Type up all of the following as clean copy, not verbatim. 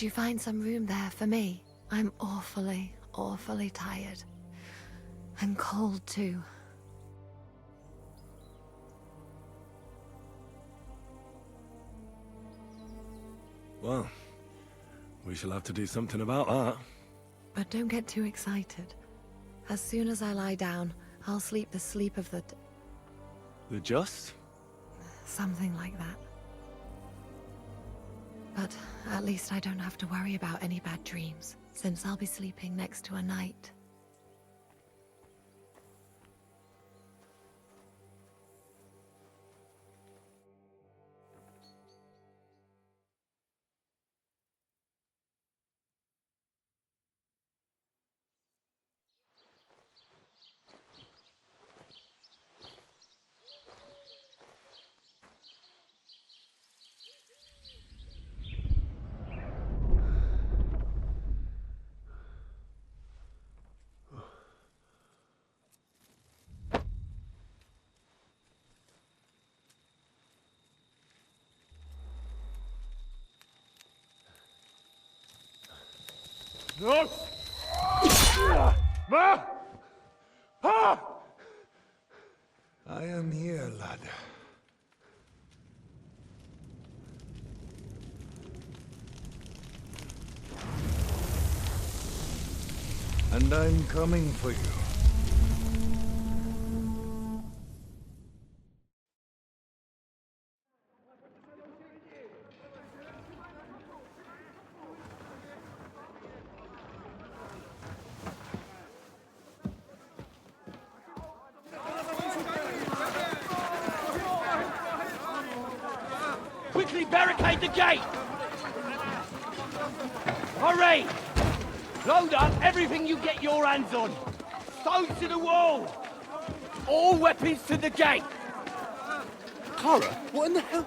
Could you find some room there for me? I'm awfully, awfully tired. And cold, too. Well, we shall have to do something about that. But don't get too excited. As soon as I lie down, I'll sleep the sleep of the... The just? something like that. But at least I don't have to worry about any bad dreams, since I'll be sleeping next to a knight. No! Ma! Ah! I am here, lad. And I'm coming for you. Quickly barricade the gate! Hurry! Load up everything you get your hands on. Stones to the wall! All weapons to the gate! Clara, what in the hell?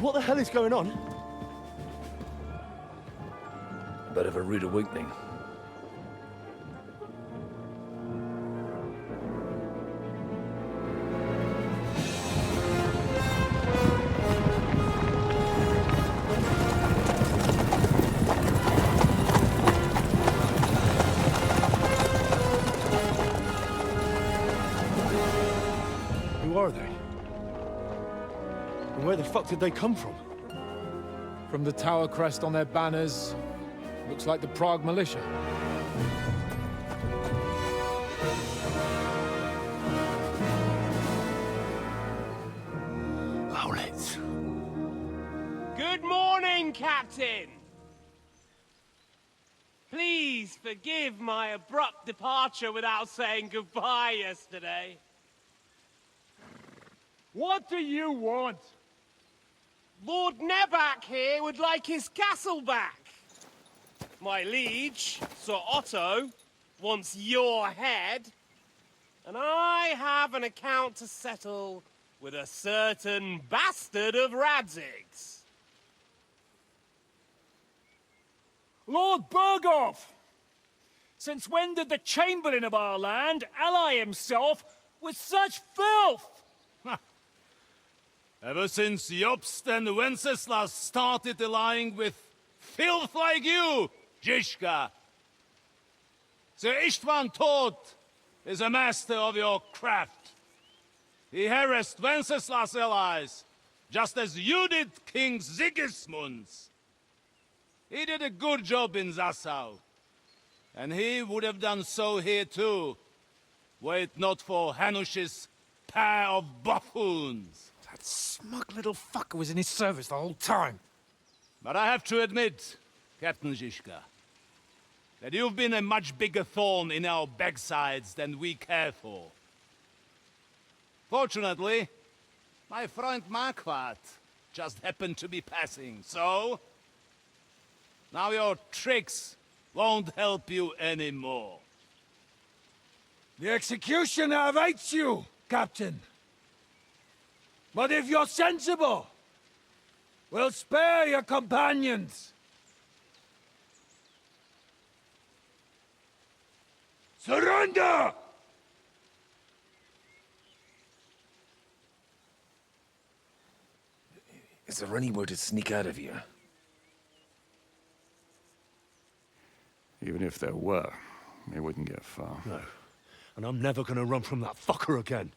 What the hell is going on? A bit of a rude awakening. Who are they? And where the fuck did they come from? From the tower crest on their banners, looks like the Prague militia. Owlets. Good morning, Captain! Please forgive my abrupt departure without saying goodbye yesterday. What do you want? Lord Nebak here would like his castle back. My liege, Sir Otto, wants your head. And I have an account to settle with a certain bastard of Radzig's. Lord Berghoff! Since when did the Chamberlain of our land ally himself with such filth? Ever since Jobst and Wenceslas started allying with filth like you, Zizka. Sir Istvan Tod is a master of your craft. He harassed Wenceslas' allies, just as you did King Sigismund's. He did a good job in Zassau, and he would have done so here too, were it not for Hanush's pair of buffoons. That smug little fucker was in his service the whole time. But I have to admit, Captain Zizka, that you've been a much bigger thorn in our backsides than we care for. Fortunately, my friend Marquardt just happened to be passing, so... Now your tricks won't help you anymore. The executioner awaits you, Captain. But if you're sensible, we'll spare your companions. Surrender! Is there anywhere to sneak out of here? Even if there were, we wouldn't get far. No. And I'm never gonna run from that fucker again.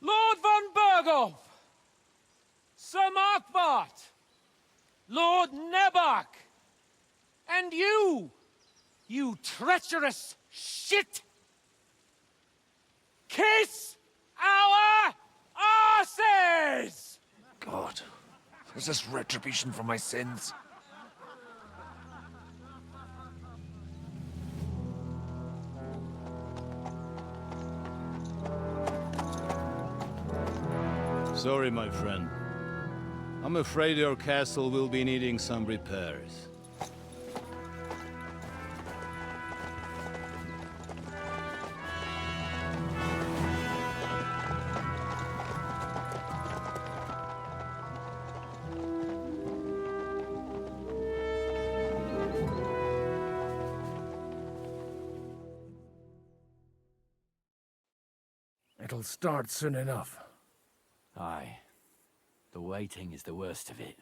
Lord von Berghoff! Sir Markwart! Lord Nebach! And you treacherous shit! Kiss our asses! God, is this retribution for my sins? Sorry, my friend. I'm afraid your castle will be needing some repairs. It'll start soon enough. Aye. The waiting is the worst of it.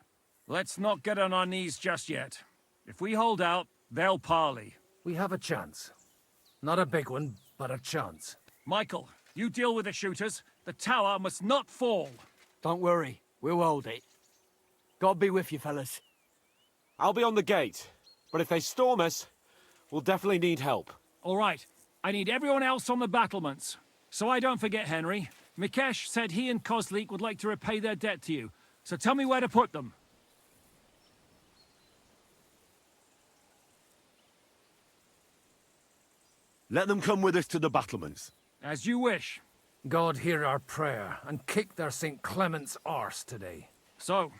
Let's not get on our knees just yet. If we hold out, they'll parley. We have a chance. Not a big one, but a chance. Michael, you deal with the shooters. The tower must not fall. Don't worry. We'll hold it. God be with you, fellas. I'll be on the gate. But if they storm us, we'll definitely need help. All right. I need everyone else on the battlements. So I don't forget, Henry. Mikesh said he and Kozlik would like to repay their debt to you. So tell me where to put them. Let them come with us to the battlements. As you wish. God hear our prayer, and kick their St. Clement's arse today. So,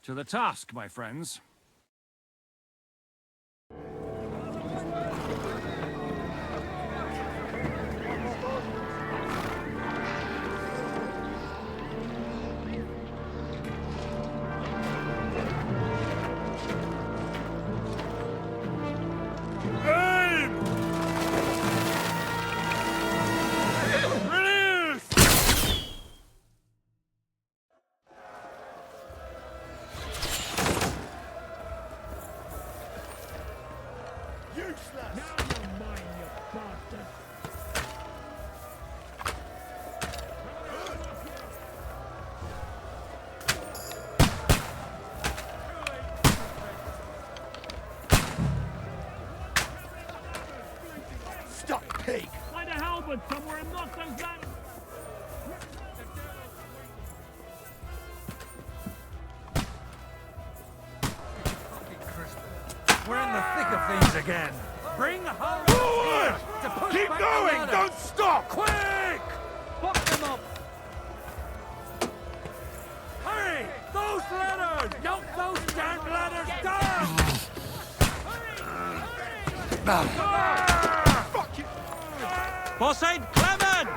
to the task, my friends. Find a halberd somewhere and knock those ladders. We're in the thick of things again. Bring home here to push Keep back going! the ladder. Don't stop! Quick! Fuck them up! Hurry! Those ladders! Knock those damn ladders down! Fuck you! For St. Clement!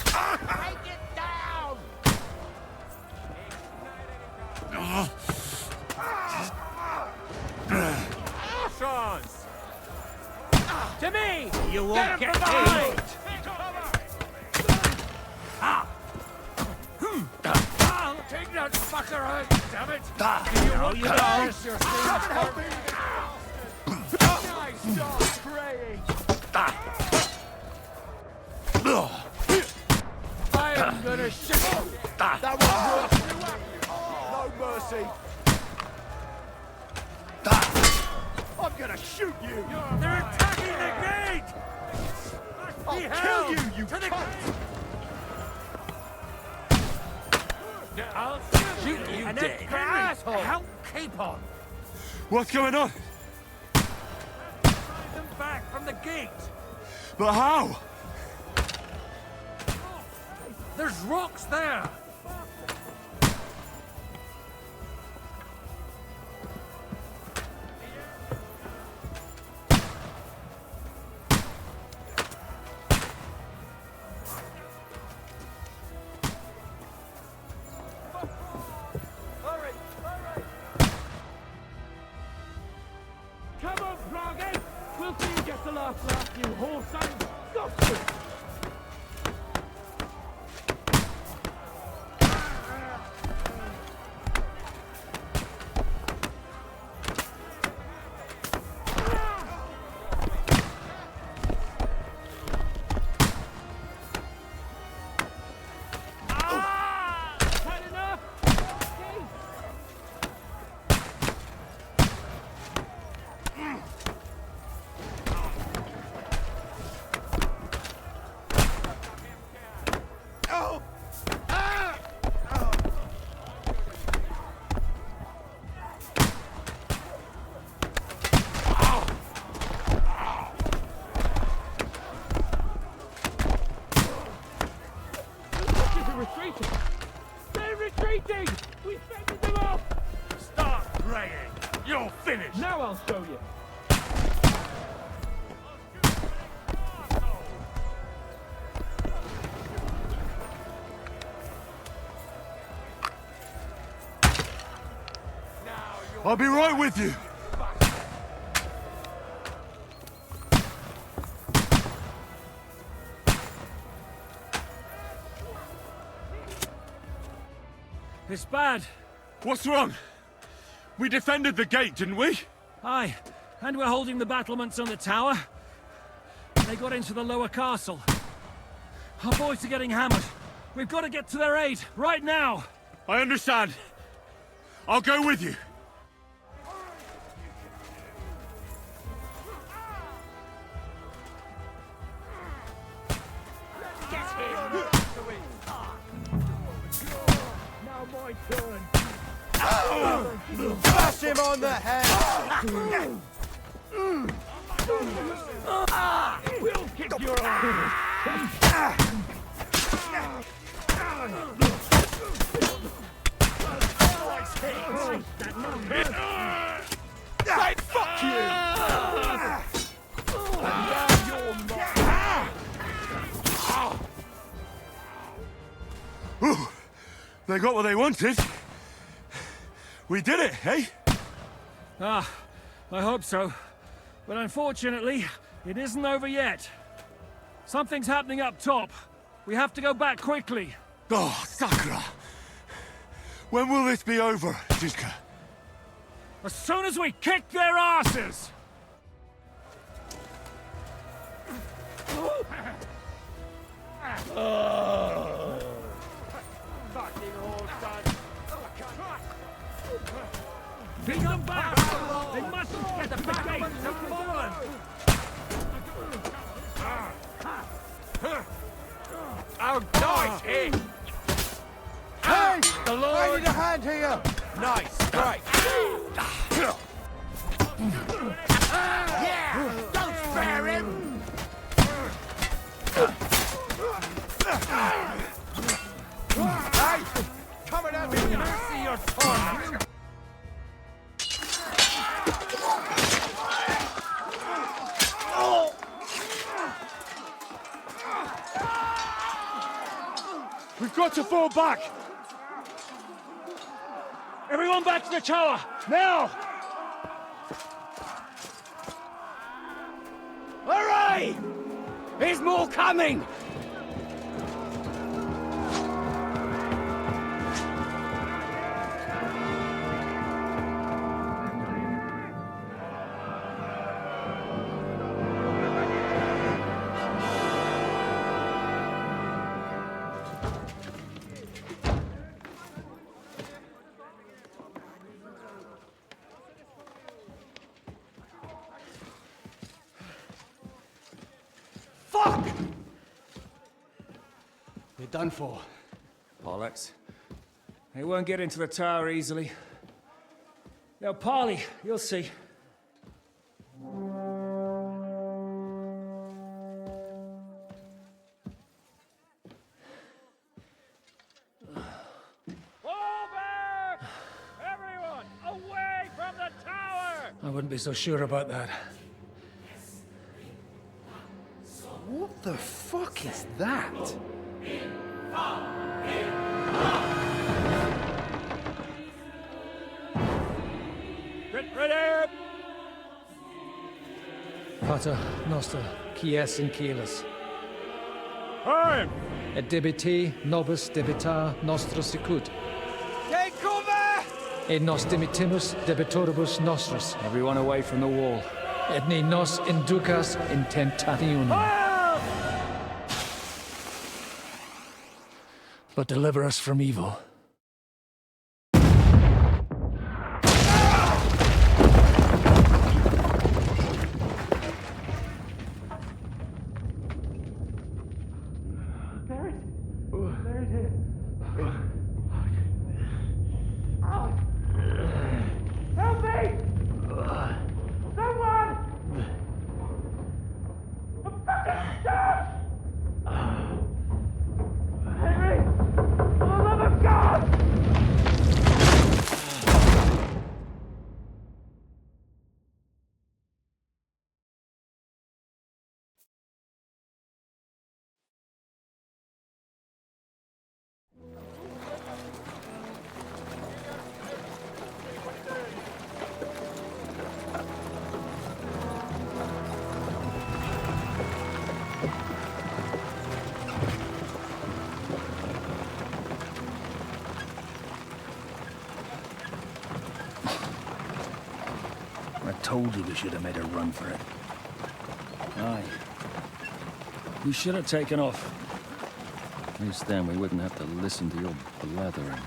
Take it down! Chance! To me! You won't get behind! Take that fucker out, damn it! You don't. Help me! Stop praying! I am gonna shoot you! That was worse! No mercy! I'm gonna shoot you! They're attacking the gate! I'll kill you, you to the cunt! An dead. asshole! Help keep on! What's going on? Drive them back from the gate! But how? There's rocks there! Come on, Prague! We'll see you get the last laugh, you whore son! Got you! They're retreating! We fended them off! Start praying! You're finished! Now I'll show you! I'll be right with you. It's bad. What's wrong? We defended the gate, didn't we? Aye, and we're holding the battlements on the tower. They got into the lower castle. Our boys are getting hammered. We've got to get to their aid, right now! I understand. I'll go with you. Now my turn! Bash him on the head! We'll kick your ass! Hey, fuck you! Ooh, they got what they wanted. We did it, eh? Ah, I hope so. But unfortunately, it isn't over yet. Something's happening up top. We have to go back quickly. Oh, Sakura. When will this be over, Zizka? As soon as we kick their asses! Bring them back! They mustn't get the gate! Have fallen! Oh, nice hit! Hey! The I Lord! need a hand here! Nice, great! Yeah! Don't spare him! Hey! Coming at me! See your torment! We've got to fall back! Everyone back to the tower! Now! Hooray! There's more coming! You're done for. Bollocks. They won't get into the tower easily. They'll parley, you'll see. Everyone, away from the tower! I wouldn't be so sure about that. What the fuck is that? Get ready! Pater Noster, Quies in Kielis. Time! Et debiti nobis debitar nostra sicut. Take cover! Et nos dimitimus debitoribus nostris. Everyone away from the wall. Et ni nos inducas in tentationem. But deliver us from evil. I told you we should have made a run for it. Aye. We should have taken off. At least then we wouldn't have to listen to your blathering.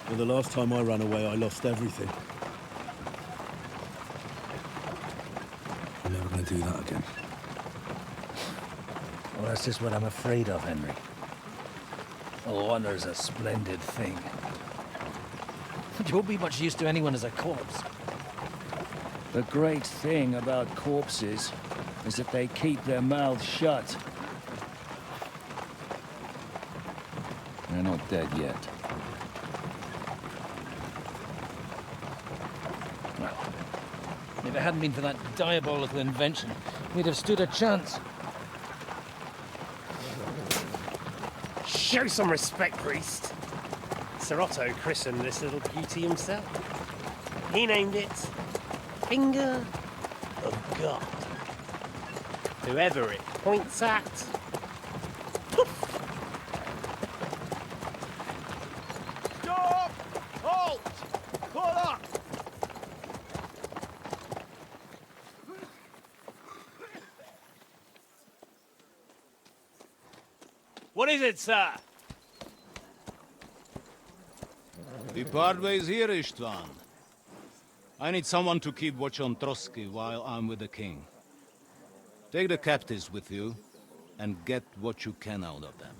Well, the last time I ran away, I lost everything. I'm never going to do that again. Well, that's just what I'm afraid of, Henry. Honor's a splendid thing. You won't be much use to anyone as a corpse. The great thing about corpses is that they keep their mouths shut. They're not dead yet. Well, if it hadn't been for that diabolical invention, we'd have stood a chance. Show some respect, priest. Sir Otto christened this little beauty himself. He named it Finger of God. Whoever it points at, Stop! Halt! Pull up! what is it, sir? We part ways here, Istvan. I need someone to keep watch on Trotsky while I'm with the king. Take the captives with you, and get what you can out of them.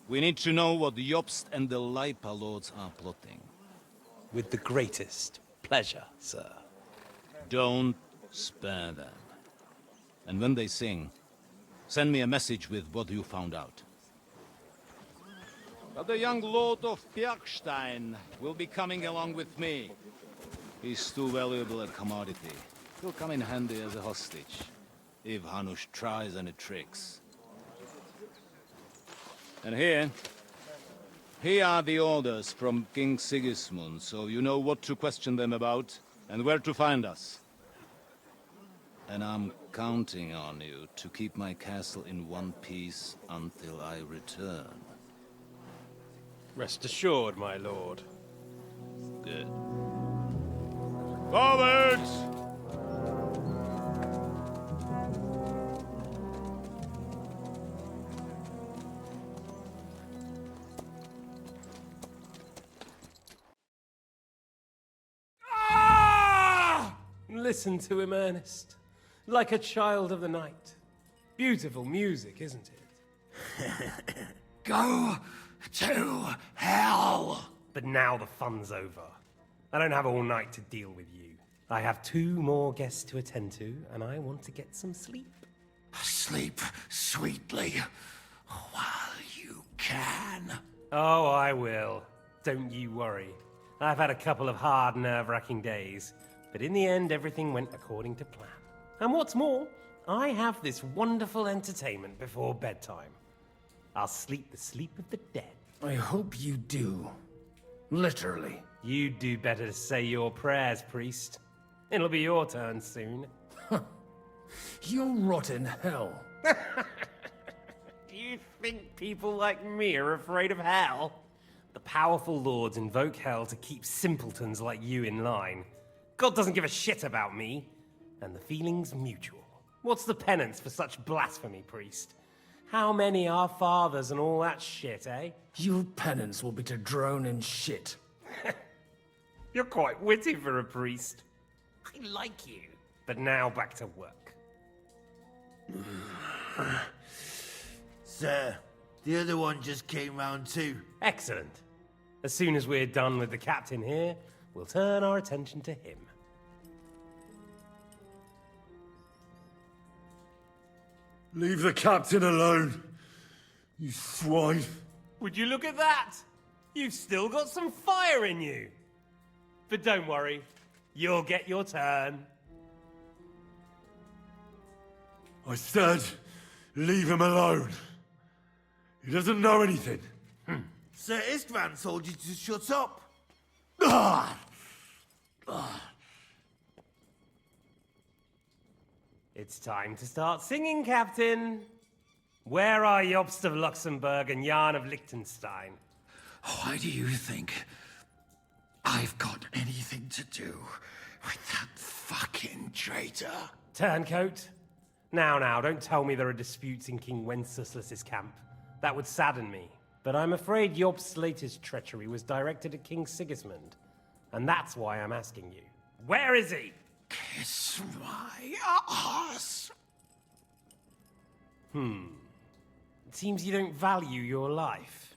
We need to know what Jobst and the Leipa lords are plotting. With the greatest pleasure, sir. Don't spare them. And when they sing, send me a message with what you found out. But the young lord of Bjergstein will be coming along with me. He's too valuable a commodity. He'll come in handy as a hostage, if Hanush tries any tricks. And here are the orders from King Sigismund, so you know what to question them about, and where to find us. And I'm counting on you to keep my castle in one piece until I return. Rest assured, my lord. Good. Forwards! Listen to him, Ernest. Like a child of the night. Beautiful music, isn't it? Go To hell! But now the fun's over. I don't have all night to deal with you. I have 2 more guests to attend to, and I want to get some sleep. Sleep sweetly while you can. Oh, I will. Don't you worry. I've had a couple of hard, nerve-wracking days, but in the end, everything went according to plan. And what's more, I have this wonderful entertainment before bedtime. I'll sleep the sleep of the dead. I hope you do. Literally. You'd do better to say your prayers, priest. It'll be your turn soon. You'll rot in hell. Do you think people like me are afraid of hell? The powerful lords invoke hell to keep simpletons like you in line. God doesn't give a shit about me, and the feeling's mutual. What's the penance for such blasphemy, priest? How many are fathers and all that shit, eh? Your penance will be to drown in shit. You're quite witty for a priest. I like you. But now back to work. Sir, the other one just came round too. Excellent. As soon as we're done with the captain here, we'll turn our attention to him. Leave the captain alone, you swine. Would you look at that? You've still got some fire in you. But don't worry, you'll get your turn. I said, leave him alone. He doesn't know anything. Sir Istvan told you to shut up. It's time to start singing, Captain. Where are Jobst of Luxembourg and Jan of Liechtenstein? Why do you think I've got anything to do with that fucking traitor? Turncoat? Now, don't tell me there are disputes in King Wenceslas's camp. That would sadden me. But I'm afraid Jobst's latest treachery was directed at King Sigismund. And that's why I'm asking you. Where is he? Kiss my ass. It seems you don't value your life.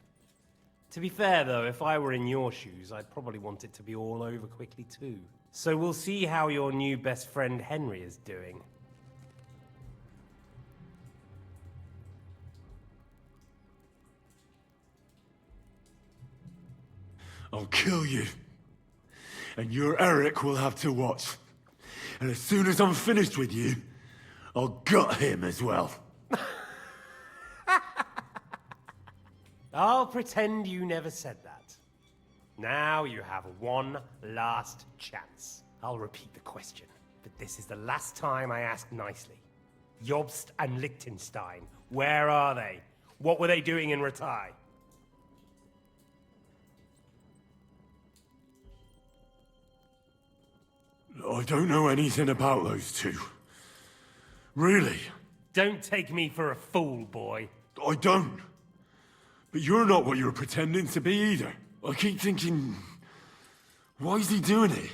To be fair, though, if I were in your shoes, I'd probably want it to be all over quickly, too. So we'll see how your new best friend Henry is doing. I'll kill you. And your Eric will have to watch. And as soon as I'm finished with you, I'll gut him as well. I'll pretend you never said that. Now you have one last chance. I'll repeat the question, but this is the last time I ask nicely. Jobst and Liechtenstein, where are they? What were they doing in Ratai? I don't know anything about those two. Really? Don't take me for a fool, boy. I don't. But you're not what you're pretending to be either. I keep thinking, why is he doing it?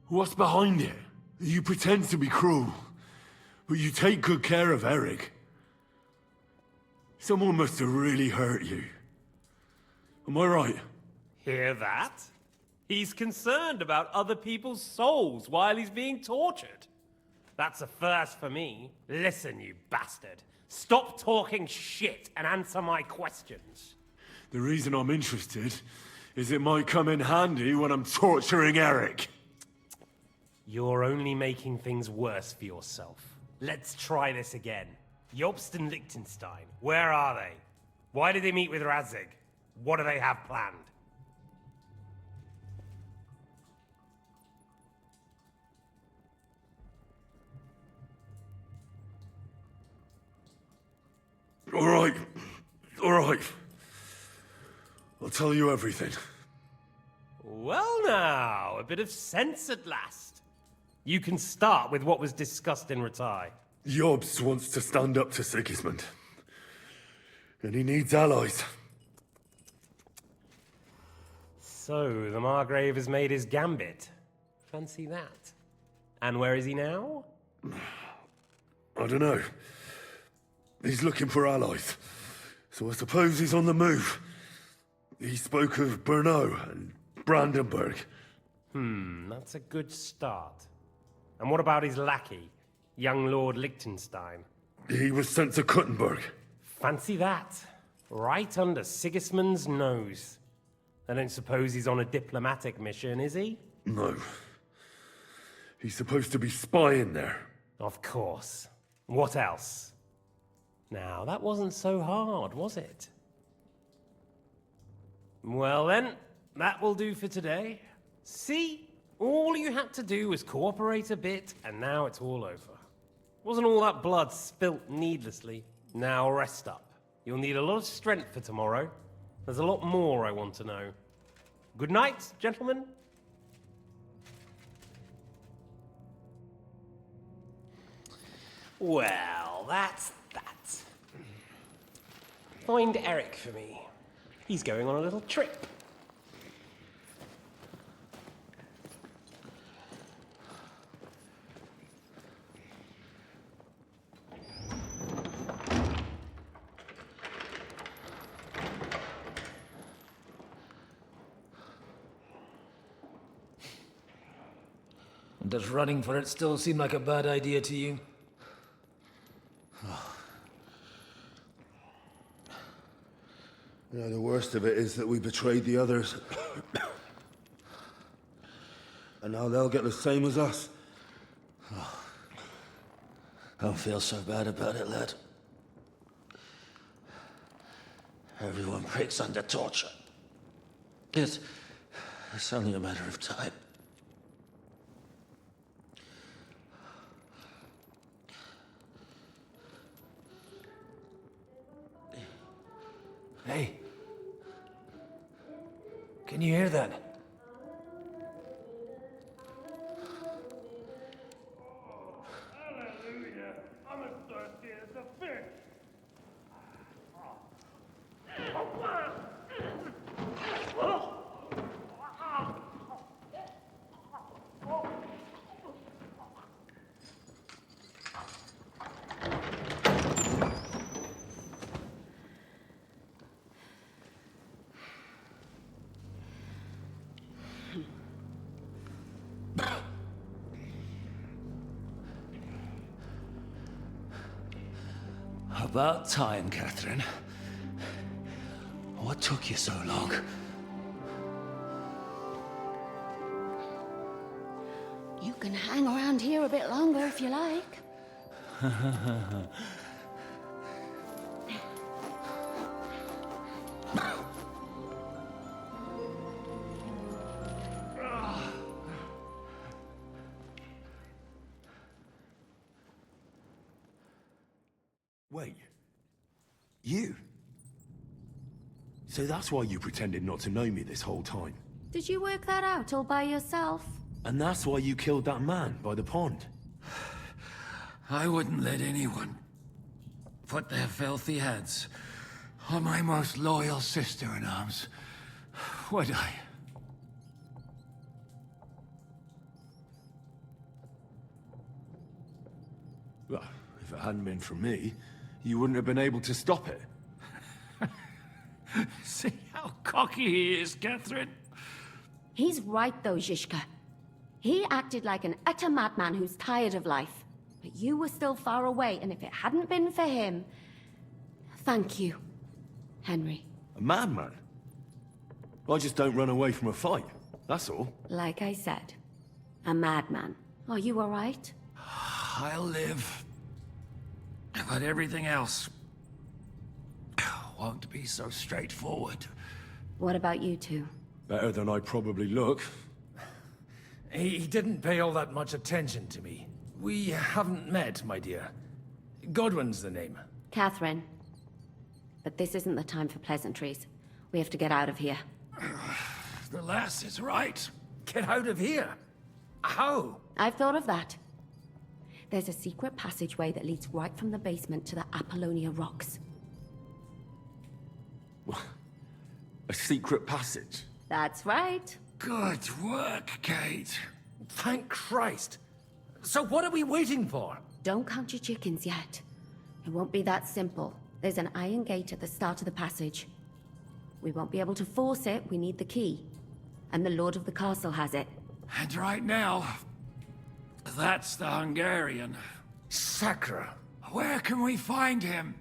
What's behind it? You pretend to be cruel, but you take good care of Eric. Someone must have really hurt you. Am I right? Hear that? He's concerned about other people's souls while he's being tortured. That's a first for me. Listen, you bastard. Stop talking shit and answer my questions. The reason I'm interested is it might come in handy when I'm torturing Eric. You're only making things worse for yourself. Let's try this again. Jobst and Liechtenstein, where are they? Why did they meet with Radzig? What do they have planned? All right. I'll tell you everything. Well now, a bit of sense at last. You can start with what was discussed in Ratai. Jobst wants to stand up to Sigismund. And he needs allies. So, the Margrave has made his gambit. Fancy that. And where is he now? I don't know. He's looking for allies. So I suppose he's on the move. He spoke of Brno and Brandenburg. That's a good start. And what about his lackey, young Lord Liechtenstein? He was sent to Kuttenberg. Fancy that. Right under Sigismund's nose. I don't suppose he's on a diplomatic mission, is he? No. He's supposed to be spying there. Of course. What else? Now, that wasn't so hard, was it? Well then, that will do for today. See? All you had to do was cooperate a bit, and now it's all over. Wasn't all that blood spilt needlessly. Now rest up. You'll need a lot of strength for tomorrow. There's a lot more I want to know. Good night, gentlemen. Well, that's that. Find Eric for me. He's going on a little trip. Does running for it still seem like a bad idea to you? The worst of it is that we betrayed the others. And now they'll get the same as us. Don't feel so bad about it, lad. Everyone breaks under torture. It's only a matter of time. Hey. Can you hear that? Hallelujah. I'm as thirsty as a fish. About time, Catherine. What took you so long? You can hang around here a bit longer if you like. Wait. You? So that's why you pretended not to know me this whole time? Did you work that out all by yourself? And that's why you killed that man by the pond? I wouldn't let anyone put their filthy hands on my most loyal sister-in-arms, would I? Well, if it hadn't been for me, you wouldn't have been able to stop it. See how cocky he is, Catherine? He's right though, Zizka. He acted like an utter madman who's tired of life. But you were still far away, and if it hadn't been for him... Thank you, Henry. A madman? I just don't run away from a fight, that's all. Like I said, a madman. Are you all right? I'll live. But everything else won't be so straightforward. What about you two? Better than I probably look. He didn't pay all that much attention to me. We haven't met, my dear. Godwin's the name. Catherine. But this isn't the time for pleasantries. We have to get out of here. The lass is right. Get out of here? How? I've thought of that. There's a secret passageway that leads right from the basement to the Apollonia Rocks. A secret passage? That's right. Good work, Kate. Thank Christ. So what are we waiting for? Don't count your chickens yet. It won't be that simple. There's an iron gate at the start of the passage. We won't be able to force it, we need the key. And the Lord of the Castle has it. And right now, that's the Hungarian. Sacra. Where can we find him?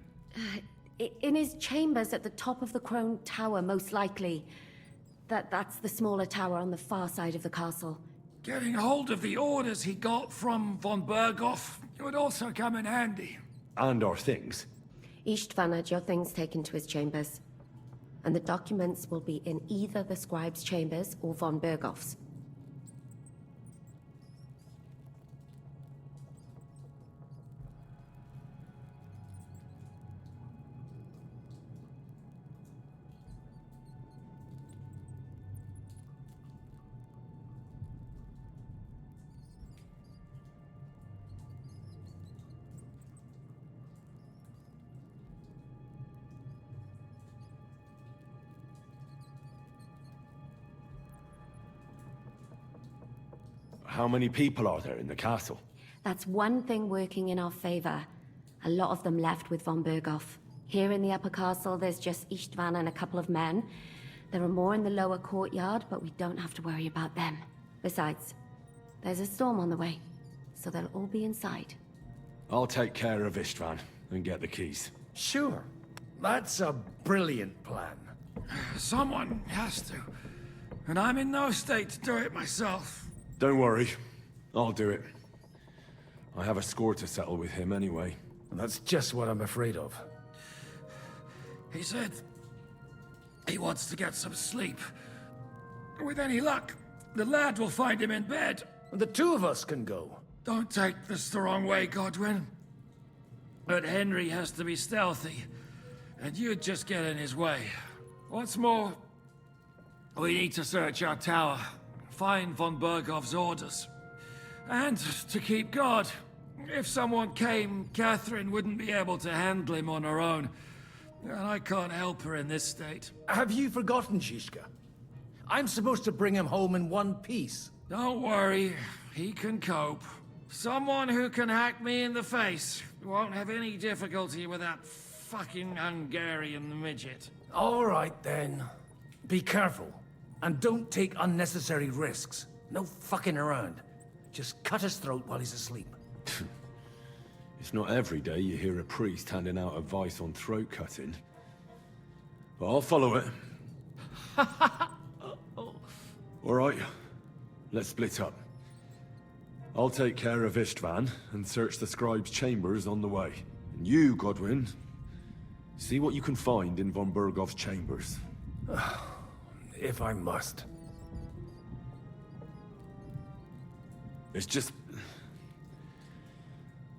In his chambers at the top of the Crone Tower, most likely. That's the smaller tower on the far side of the castle. Getting hold of the orders he got from von Berghoff would also come in handy. And our things. Istvan had your things taken to his chambers. And the documents will be in either the scribe's chambers or von Berghoff's. How many people are there in the castle? That's one thing working in our favor. A lot of them left with von Berghoff. Here in the upper castle, there's just Istvan and a couple of men. There are more in the lower courtyard, but we don't have to worry about them. Besides, there's a storm on the way, so they'll all be inside. I'll take care of Istvan and get the keys. Sure. That's a brilliant plan. Someone has to. And I'm in no state to do it myself. Don't worry. I'll do it. I have a score to settle with him anyway. That's just what I'm afraid of. He said he wants to get some sleep. With any luck, the lad will find him in bed. The two of us can go. Don't take this the wrong way, Godwin. But Henry has to be stealthy, and you'd just get in his way. What's more, we need to search our tower, find von Berghoff's orders. And to keep guard. If someone came, Catherine wouldn't be able to handle him on her own. And I can't help her in this state. Have you forgotten, Zizka? I'm supposed to bring him home in one piece. Don't worry, he can cope. Someone who can hack me in the face won't have any difficulty with that fucking Hungarian midget. All right, then. Be careful. And don't take unnecessary risks. No fucking around. Just cut his throat while he's asleep. It's not every day you hear a priest handing out advice on throat cutting. But I'll follow it. All right, let's split up. I'll take care of Istvan and search the scribe's chambers on the way. And you, Godwin, see what you can find in von Berghoff's chambers. If I must. It's just...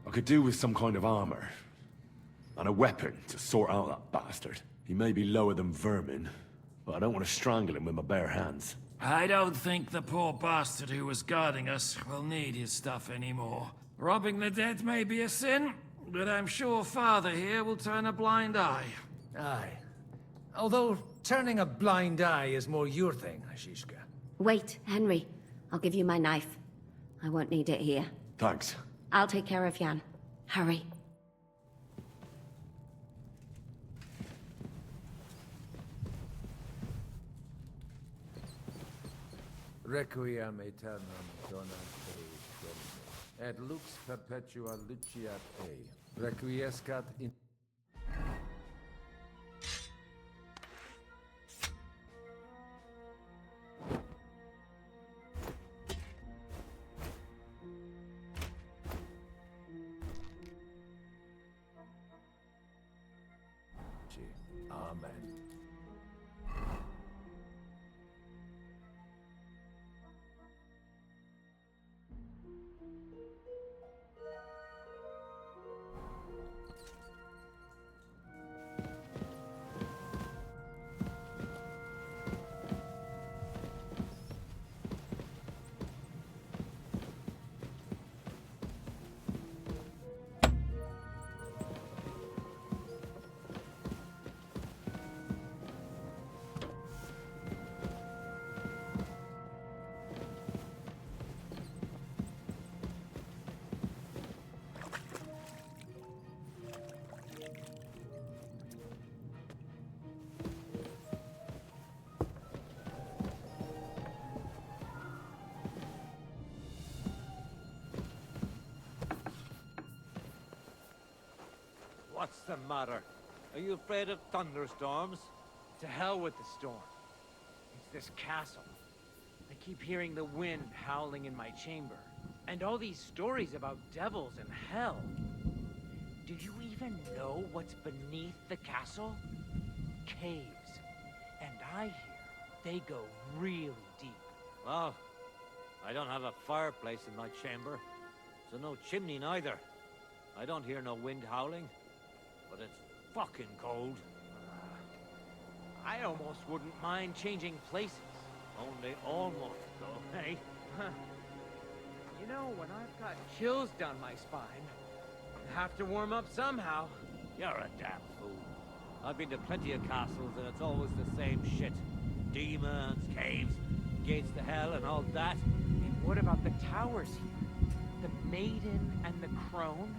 I could do with some kind of armor. And a weapon to sort out that bastard. He may be lower than vermin, but I don't want to strangle him with my bare hands. I don't think the poor bastard who was guarding us will need his stuff anymore. Robbing the dead may be a sin, but I'm sure Father here will turn a blind eye. Aye. Although, turning a blind eye is more your thing, Zizka. Wait, Henry. I'll give you my knife. I won't need it here. Thanks. I'll take care of Jan. Hurry. Requiem aeternam dona Dei, et lux perpetua luciat ei, requiescat in... Amen. What's the matter? Are you afraid of thunderstorms? To hell with the storm. It's this castle. I keep hearing the wind howling in my chamber. And all these stories about devils and hell. Do you even know what's beneath the castle? Caves. And I hear they go really deep. Well, I don't have a fireplace in my chamber, so no chimney neither. I don't hear no wind howling, but it's fucking cold. I almost wouldn't mind changing places. Only almost, though, eh? You know, when I've got chills down my spine, I have to warm up somehow. You're a damn fool. I've been to plenty of castles, and it's always the same shit. Demons, caves, gates to hell, and all that. And what about the towers here? The Maiden and the Crone?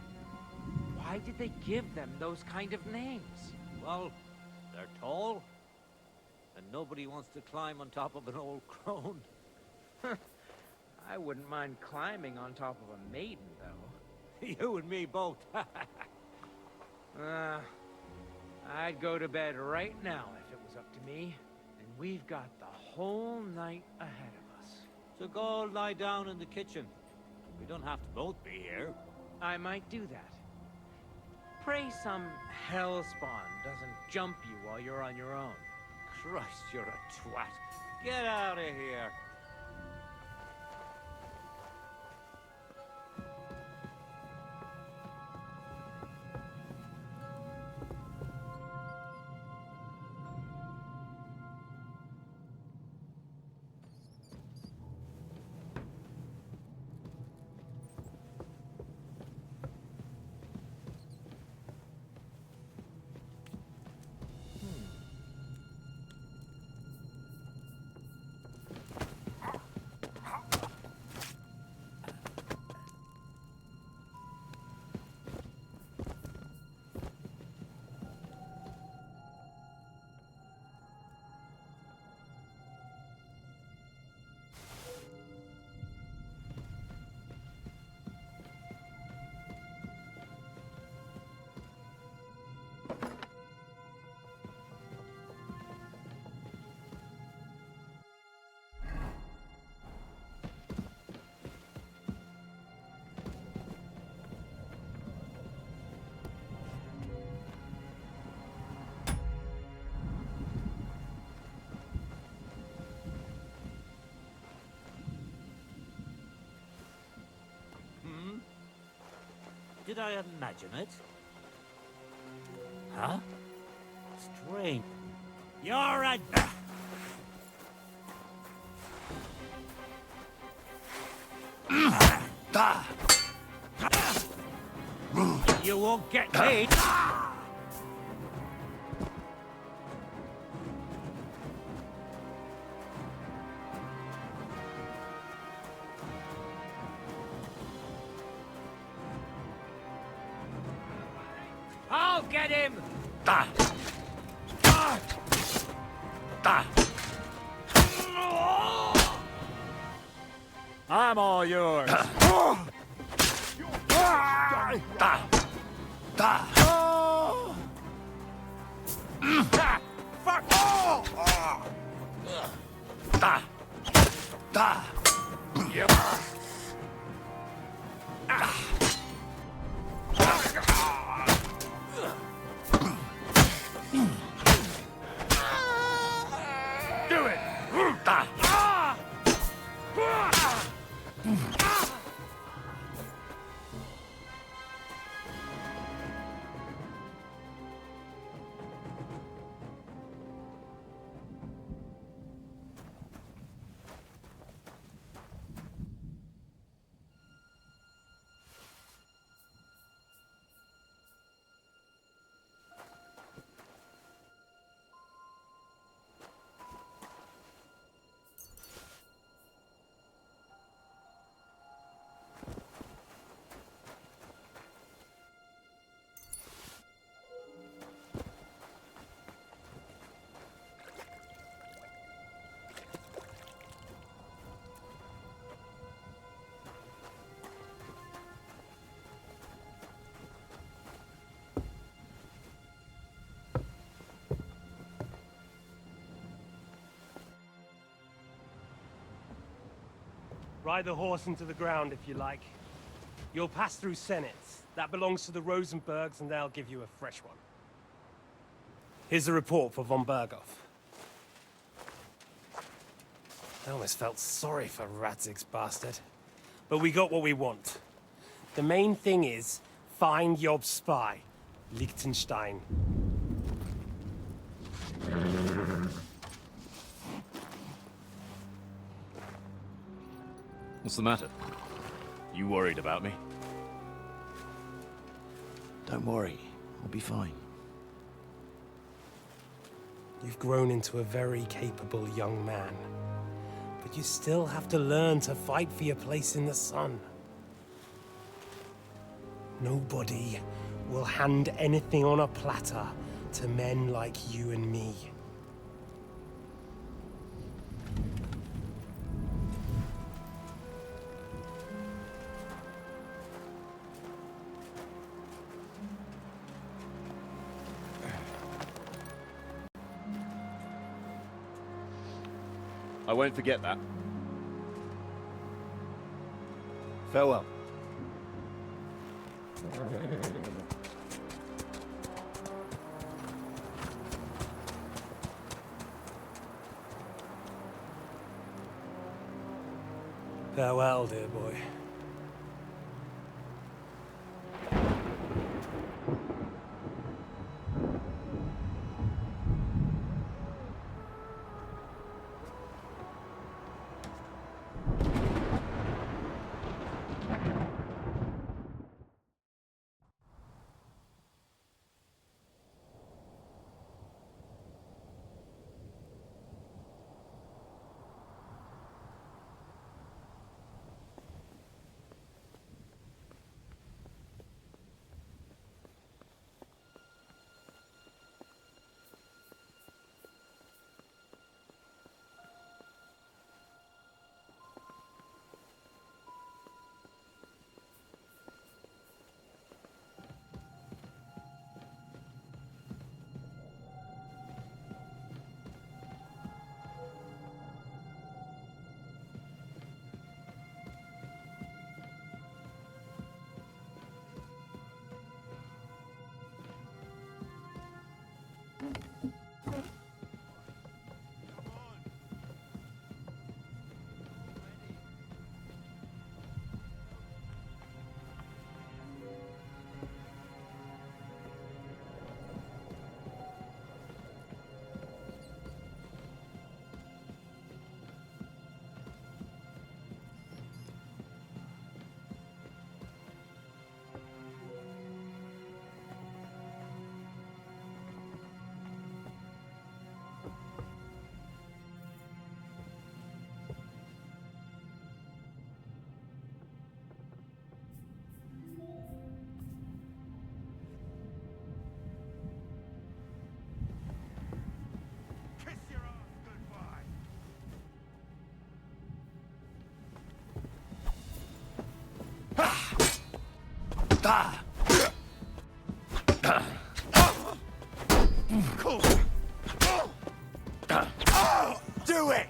Why did they give them those kind of names? Well, they're tall, and nobody wants to climb on top of an old crone. I wouldn't mind climbing on top of a maiden, though. You and me both. I'd go to bed right now if it was up to me. And we've got the whole night ahead of us. So go lie down in the kitchen. We don't have to both be here. I might do that. Pray some hellspawn doesn't jump you while you're on your own. Christ, you're a twat. Get out of here. Did I imagine it? Huh? Strange. You're a... You won't get me! I'll get him! I'm all yours. Ride the horse into the ground if you like. You'll pass through Senate. That belongs to the Rosenbergs, and they'll give you a fresh one. Here's the report for von Berghoff. I almost felt sorry for Radzig's bastard. But we got what we want. The main thing is, find Job's spy, Liechtenstein. What's the matter? You worried about me? Don't worry, I'll be fine. You've grown into a very capable young man. But you still have to learn to fight for your place in the sun. Nobody will hand anything on a platter to men like you and me. I won't forget that. Farewell. Farewell, dear boy. Do it!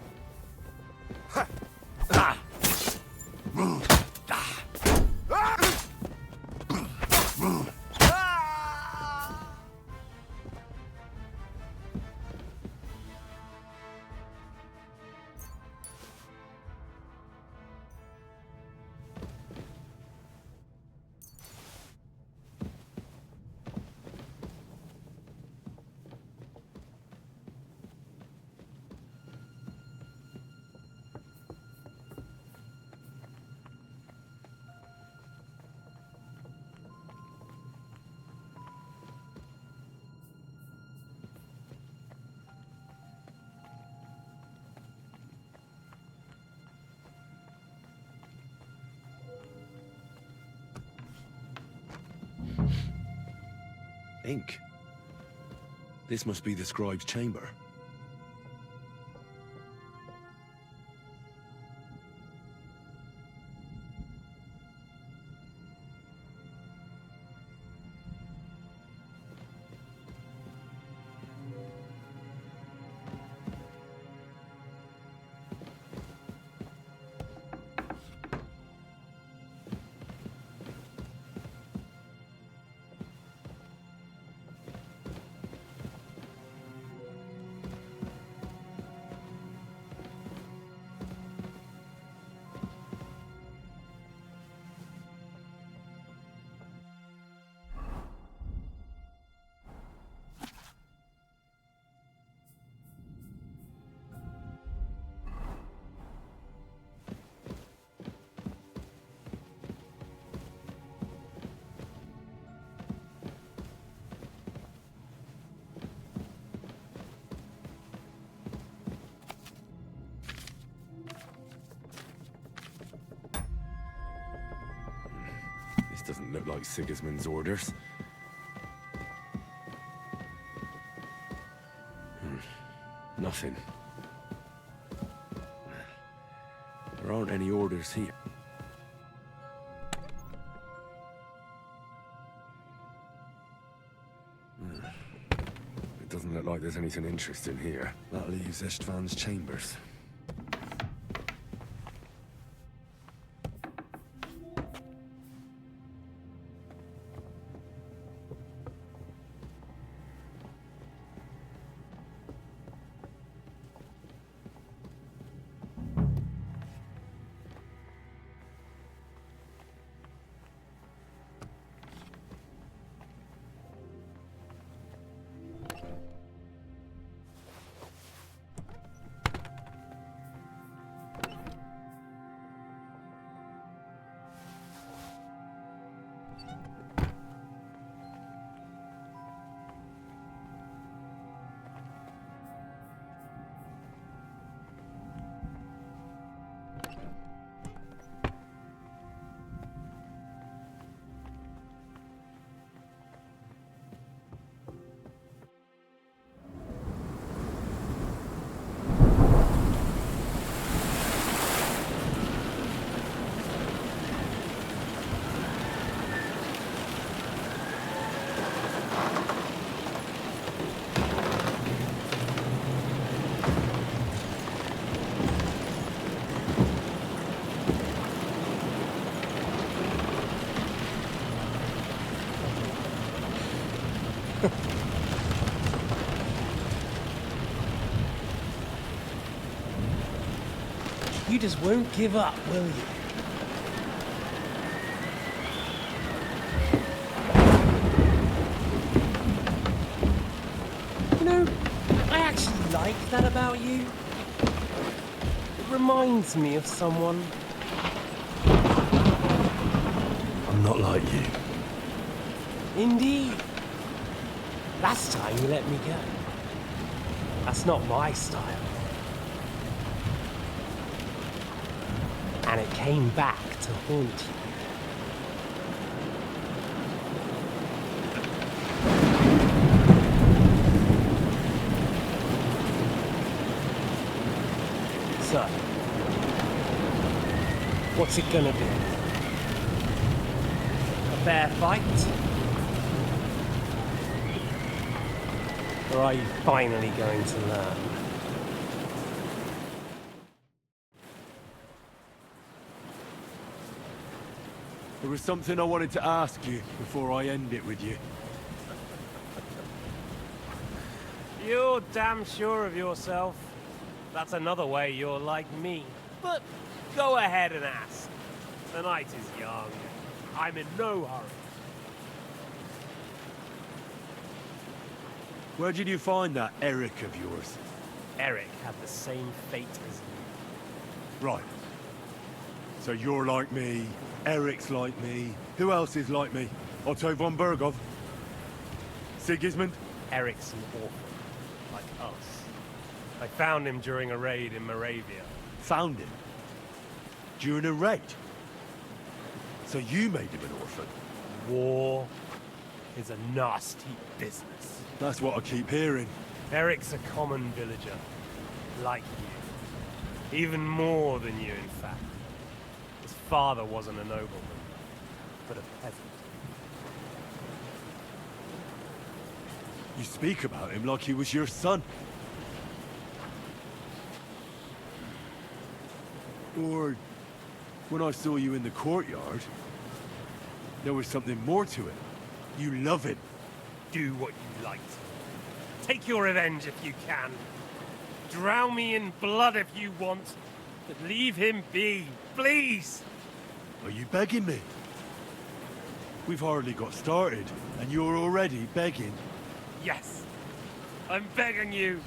Ink. This must be the scribe's chamber. look like Sigismund's orders. Nothing. There aren't any orders here. It doesn't look like there's anything interesting here. That leaves Istvan's chambers. You just won't give up, will you? You know, I actually like that about you. It reminds me of someone. I'm not like you. Indeed. Last time you let me go. That's not my style. And it came back to haunt you. So, what's it gonna be? A fair fight? Or are you finally going to learn? There was something I wanted to ask you before I end it with you. You're damn sure of yourself. That's another way you're like me. But go ahead and ask. The night is young. I'm in no hurry. Where did you find that Eric of yours? Eric had the same fate as you. Right. So you're like me, Eric's like me. Who else is like me? Otto von Bergov? Sigismund? Eric's an orphan, like us. I found him during a raid in Moravia. Found him? During a raid? So you made him an orphan? War is a nasty business. That's what I keep hearing. Eric's a common villager, like you. Even more than you, in fact. His father wasn't a nobleman, but a peasant. You speak about him like he was your son. Or when I saw you in the courtyard, there was something more to it. You love him. Do what you like. Take your revenge if you can. Drown me in blood if you want. But leave him be, please! Are you begging me? We've hardly got started, and you're already begging. Yes, I'm begging you.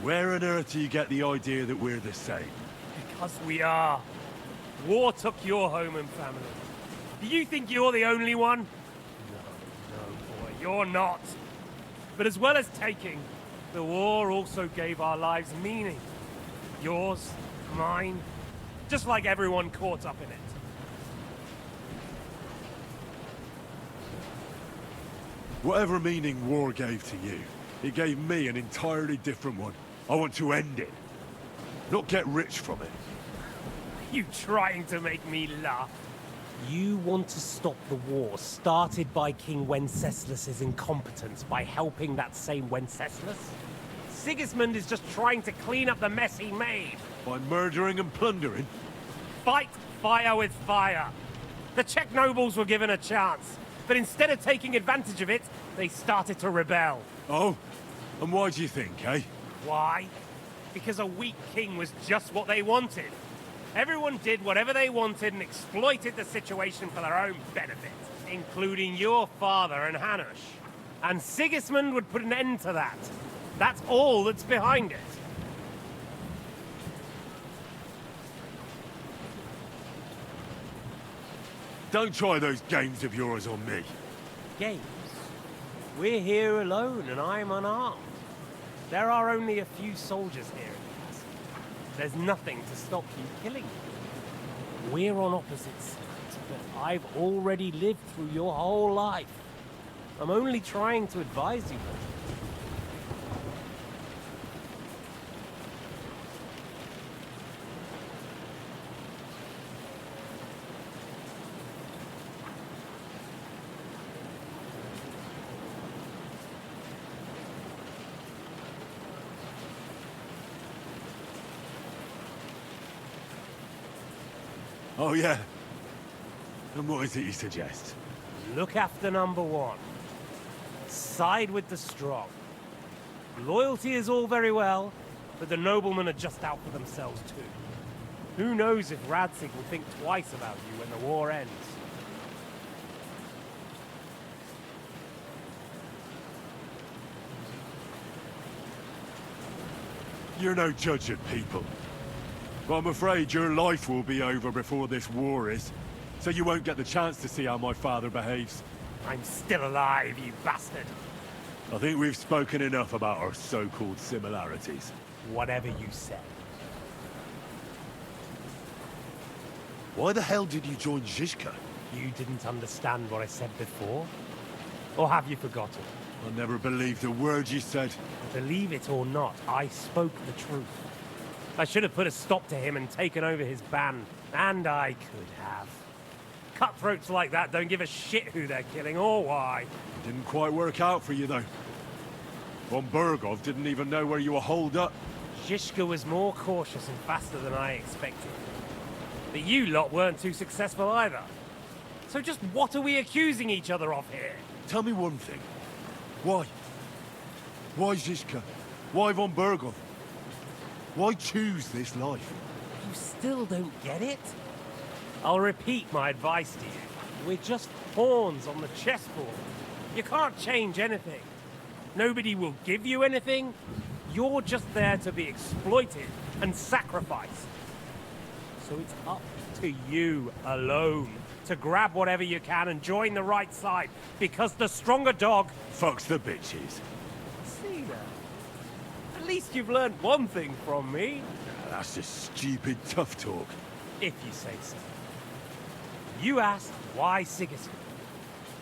Where on earth do you get the idea that we're the same? Because we are. War took your home and family. Do you think you're the only one? No, boy, you're not. But as well as taking, the war also gave our lives meaning. Yours, mine, just like everyone caught up in it. Whatever meaning war gave to you, it gave me an entirely different one. I want to end it, not get rich from it. You trying to make me laugh? You want to stop the war started by King Wenceslas's incompetence by helping that same Wenceslas? Sigismund is just trying to clean up the mess he made. By murdering and plundering? Fight fire with fire. The Czech nobles were given a chance, but instead of taking advantage of it, they started to rebel. Oh? And why do you think, eh? Why? Because a weak king was just what they wanted. Everyone did whatever they wanted and exploited the situation for their own benefit, including your father and Hanush. And Sigismund would put an end to that. That's all that's behind it. Don't try those games of yours on me. Games? We're here alone and I'm unarmed. There are only a few soldiers here in the castle. There's nothing to stop you killing me. We're on opposite sides, but I've already lived through your whole life. I'm only trying to advise you. Oh, yeah? And what is it you suggest? Look after number one. Side with the strong. Loyalty is all very well, but the noblemen are just out for themselves too. Who knows if Radzig will think twice about you when the war ends. You're no judge of people. But I'm afraid your life will be over before this war is, so you won't get the chance to see how my father behaves. I'm still alive, you bastard. I think we've spoken enough about our so-called similarities. Whatever you say. Why the hell did you join Zizka? You didn't understand what I said before? Or have you forgotten? I never believed a word you said. Believe it or not, I spoke the truth. I should have put a stop to him and taken over his band. And I could have. Cutthroats like that don't give a shit who they're killing or why. It didn't quite work out for you, though. Von Burgov didn't even know where you were holed up. Zizka was more cautious and faster than I expected. But you lot weren't too successful either. So just what are we accusing each other of here? Tell me one thing. Why? Why Zizka? Why Von Burgov? Why choose this life? You still don't get it? I'll repeat my advice to you. We're just pawns on the chessboard. You can't change anything. Nobody will give you anything. You're just there to be exploited and sacrificed. So it's up to you alone to grab whatever you can and join the right side, because the stronger dog fucks the bitches. See that? At least you've learned one thing from me. That's just stupid tough talk. If you say so. You asked why Sigismund.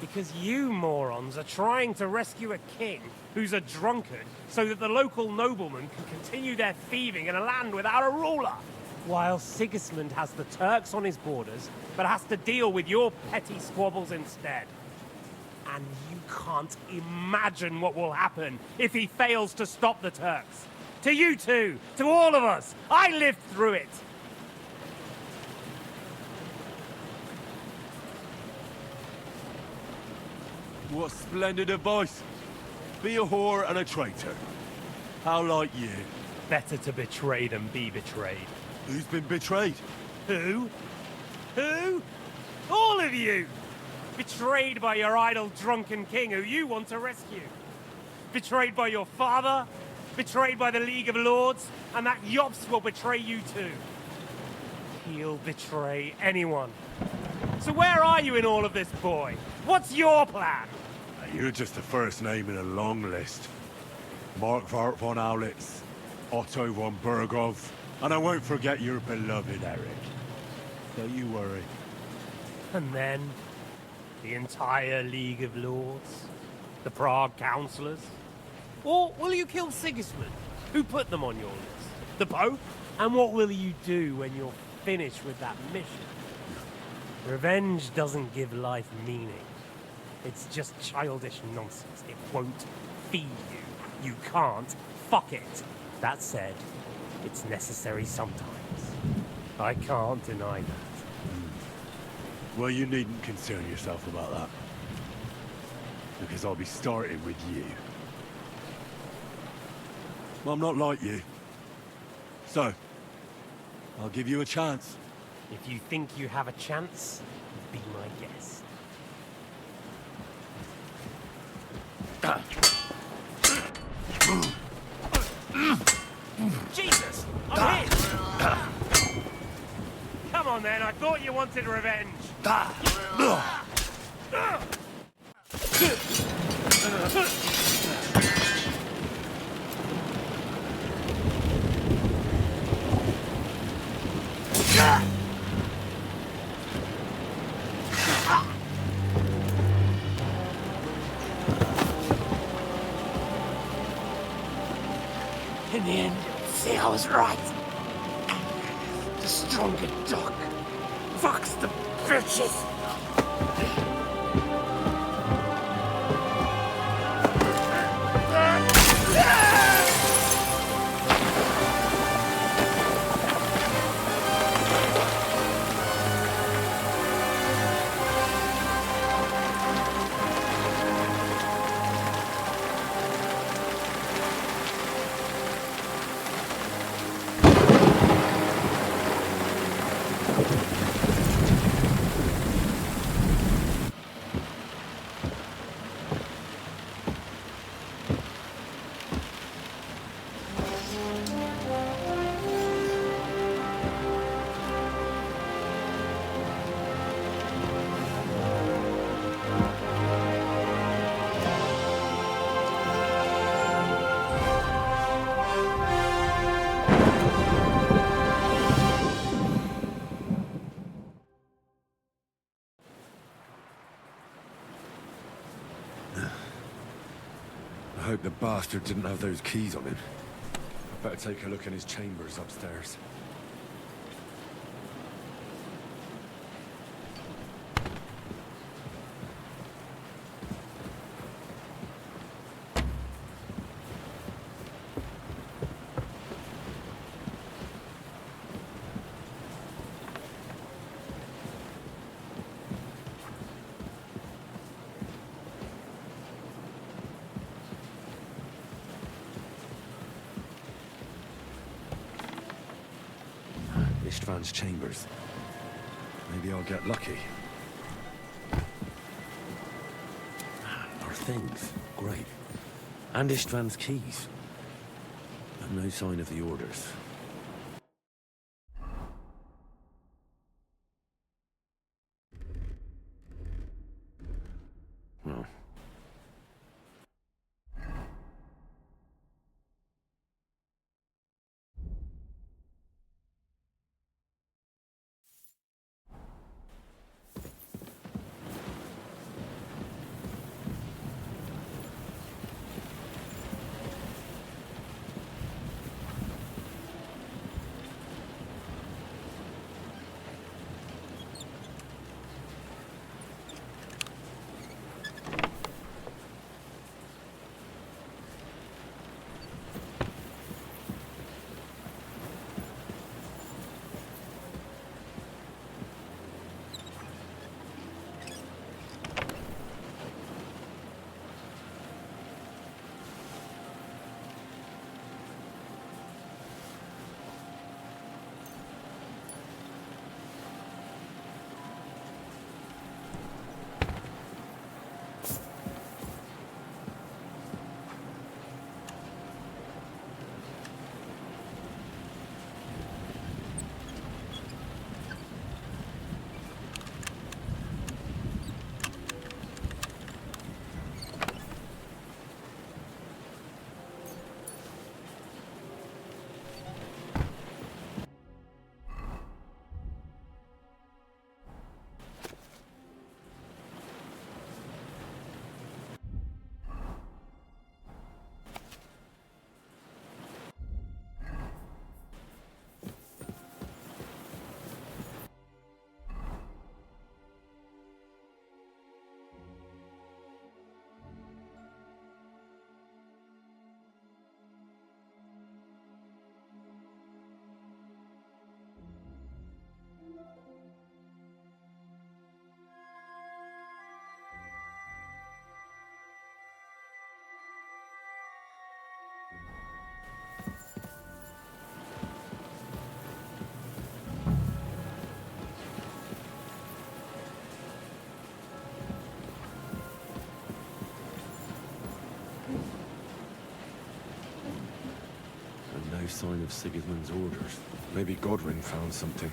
Because you morons are trying to rescue a king who's a drunkard so that the local noblemen can continue their thieving in a land without a ruler. While Sigismund has the Turks on his borders, but has to deal with your petty squabbles instead. And you can't imagine what will happen if he fails to stop the Turks. To you two, to all of us, I lived through it. What splendid advice. Be a whore and a traitor. How like you? Better to betray than be betrayed. Who's been betrayed? Who? Who? All of you! Betrayed by your idle drunken king who you want to rescue. Betrayed by your father. Betrayed by the League of Lords. And that Yops will betray you too. He'll betray anyone. So where are you in all of this, boy? What's your plan? You're just the first name in a long list. Mark von Aulitz, Otto von Burgov, and I won't forget your beloved Eric. Don't you worry. And then, the entire League of Lords? The Prague Councillors? Or will you kill Sigismund? Who put them on your list? The Pope? And what will you do when you're finished with that mission? Revenge doesn't give life meaning. It's just childish nonsense. It won't feed you. You can't fuck it. That said, it's necessary sometimes. I can't deny that. Well, you needn't concern yourself about that. Because I'll be starting with you. Well, I'm not like you. So, I'll give you a chance. If you think you have a chance, be my guest. Jesus! I'm hit! Come on then, I thought you wanted revenge. In the end, see, I was right. The stronger dog fucks the bitches. I hope the bastard didn't have those keys on him. Better take a look in his chambers upstairs. Ishtvan's chambers. Maybe I'll get lucky. Our things. Great. And Ishtvan's keys. But no sign of the orders. Well. sign of Sigismund's orders. Maybe Godwin found something.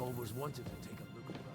I've always wanted to take a look around.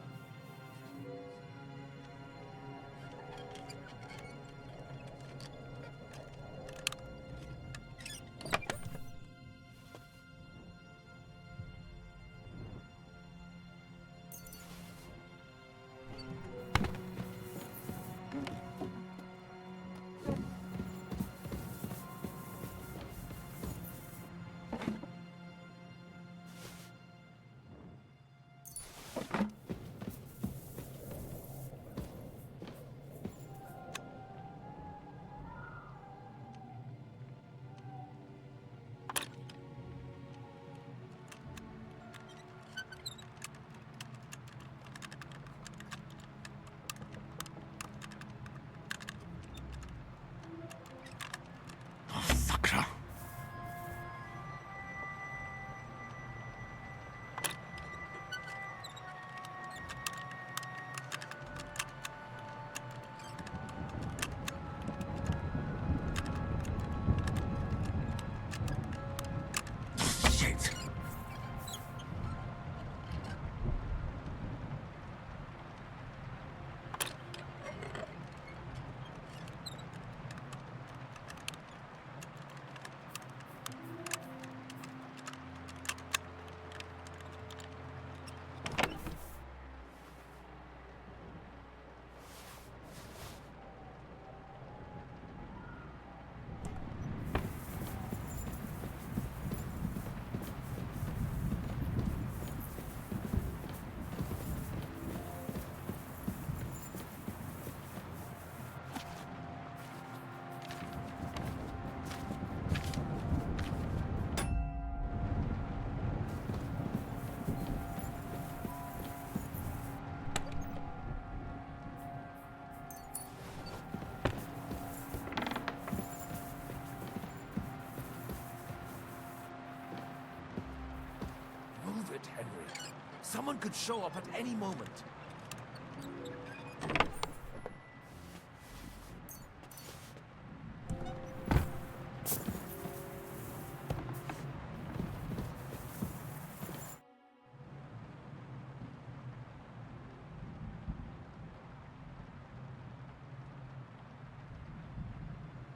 Someone could show up at any moment.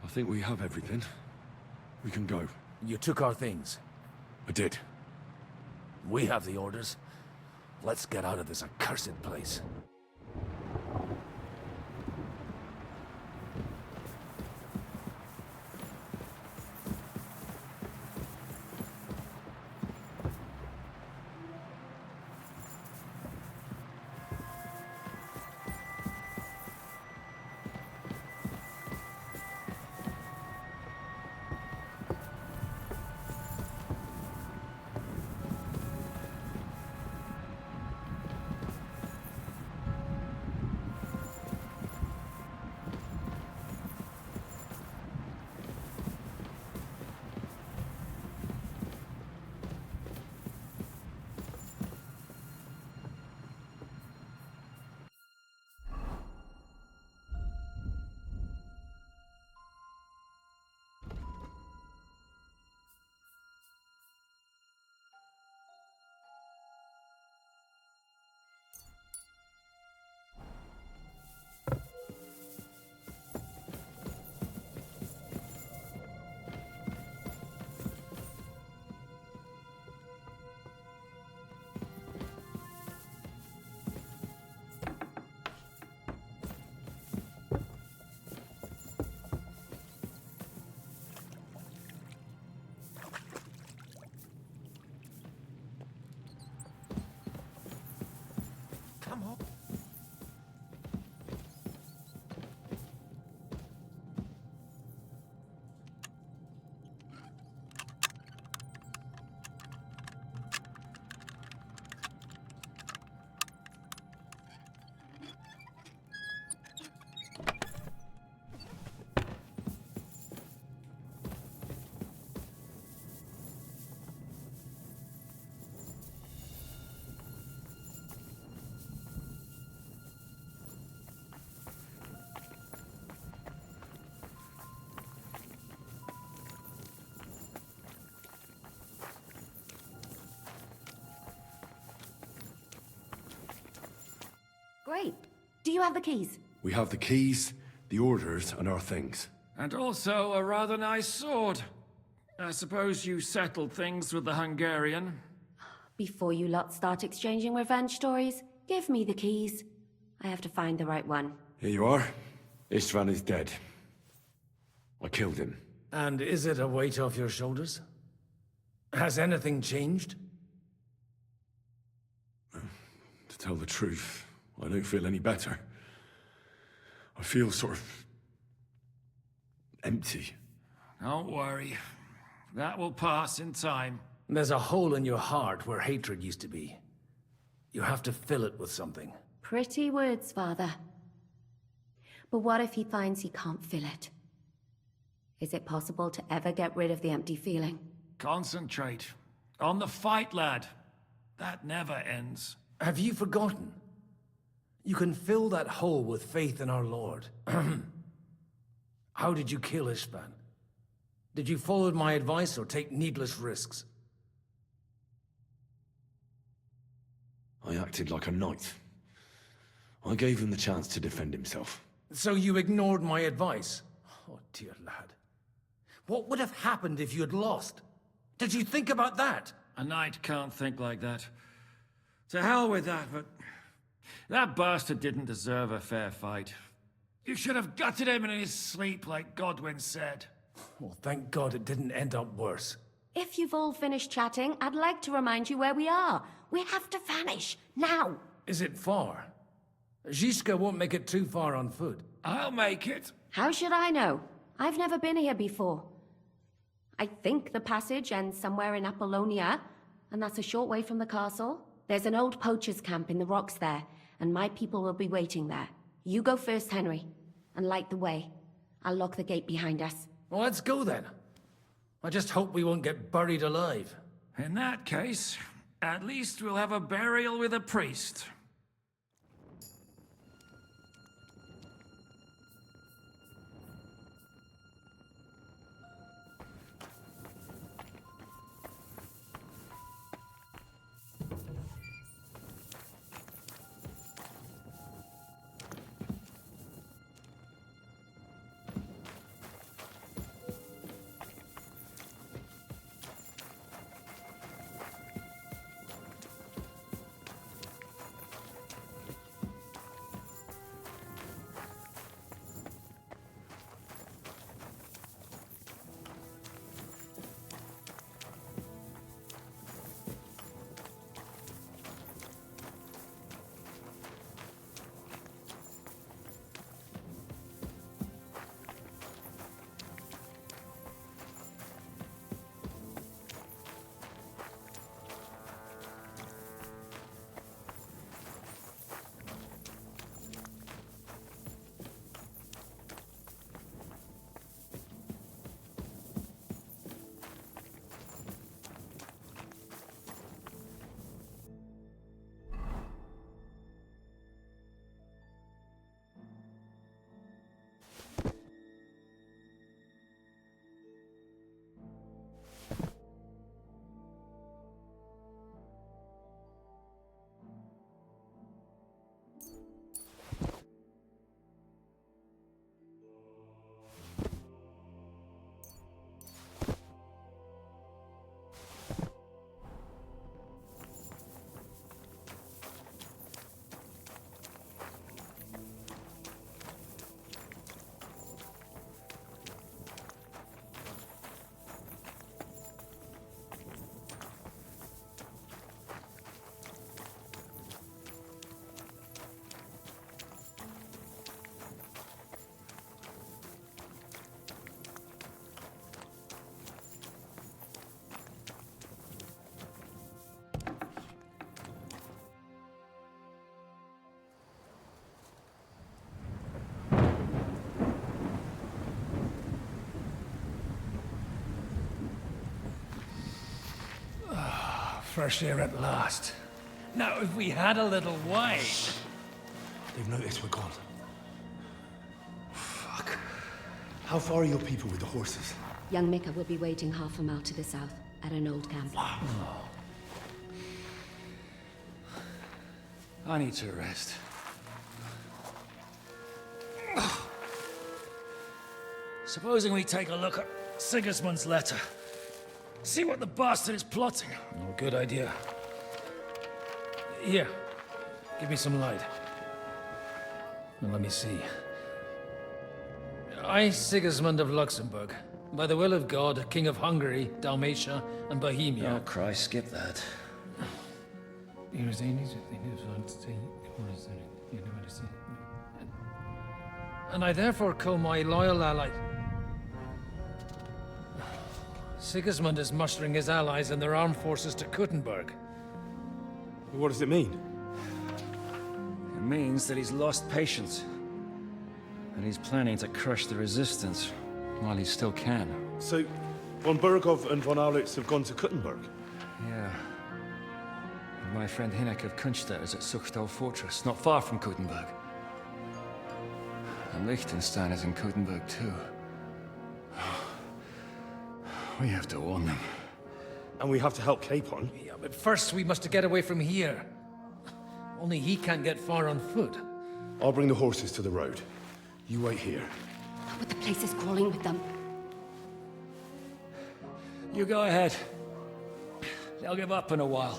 I think we have everything. We can go. You took our things. I did. We have the orders. Let's get out of this accursed place. Come on. Great. Do you have the keys? We have the keys, the orders, and our things. And also a rather nice sword. I suppose you settled things with the Hungarian. Before you lot start exchanging revenge stories, give me the keys. I have to find the right one. Here you are. Istvan is dead. I killed him. And is it a weight off your shoulders? Has anything changed? To tell the truth, I don't feel any better. I feel sort of empty. Don't worry. That will pass in time. There's a hole in your heart where hatred used to be. You have to fill it with something. Pretty words, Father. But what if he finds he can't fill it? Is it possible to ever get rid of the empty feeling? Concentrate. On the fight, lad. That never ends. Have you forgotten? You can fill that hole with faith in our Lord. How did you kill Istvan? Did you follow my advice or take needless risks? I acted like a knight. I gave him the chance to defend himself. So you ignored my advice? Oh, dear lad. What would have happened if you had lost? Did you think about that? A knight can't think like that. To hell with that, but... that bastard didn't deserve a fair fight. You should have gutted him in his sleep, like Godwin said. Well, thank God it didn't end up worse. If you've all finished chatting, I'd like to remind you where we are. We have to vanish, now! Is it far? Zizka won't make it too far on foot. I'll make it. How should I know? I've never been here before. I think the passage ends somewhere in Apollonia, and that's a short way from the castle. There's an old poacher's camp in the rocks there, and my people will be waiting there. You go first, Henry, and light the way. I'll lock the gate behind us. Well, let's go then. I just hope we won't get buried alive. In that case, At least we'll have a burial with a priest. Fresh air at last. Now, if we had a little wine... They've noticed we're gone. Fuck. How far are your people with the horses? Young Mika will be waiting half a mile to the south, at an old camp. I need to rest. Supposing we take a look at Sigismund's letter. See what the bastard is plotting. Oh, good idea. Here, give me some light. Now let me see. I, Sigismund of Luxembourg, by the will of God, King of Hungary, Dalmatia, and Bohemia. Oh, Christ, skip that. And I therefore call my loyal ally... Sigismund is mustering his allies and their armed forces to Kuttenberg. What does it mean? It means that he's lost patience. And he's planning to crush the resistance while he still can. So, von Burgov and von Aulitz have gone to Kuttenberg? Yeah. And my friend Hinnek of Kunstad is at Suchtal Fortress, not far from Kuttenberg. And Liechtenstein is in Kuttenberg too. We have to warn them. And we have to help Capon. Yeah, but first we must get away from here. Only he can't get far on foot. I'll bring the horses to the road. You wait here. But the place is crawling with them. You go ahead. They'll give up in a while.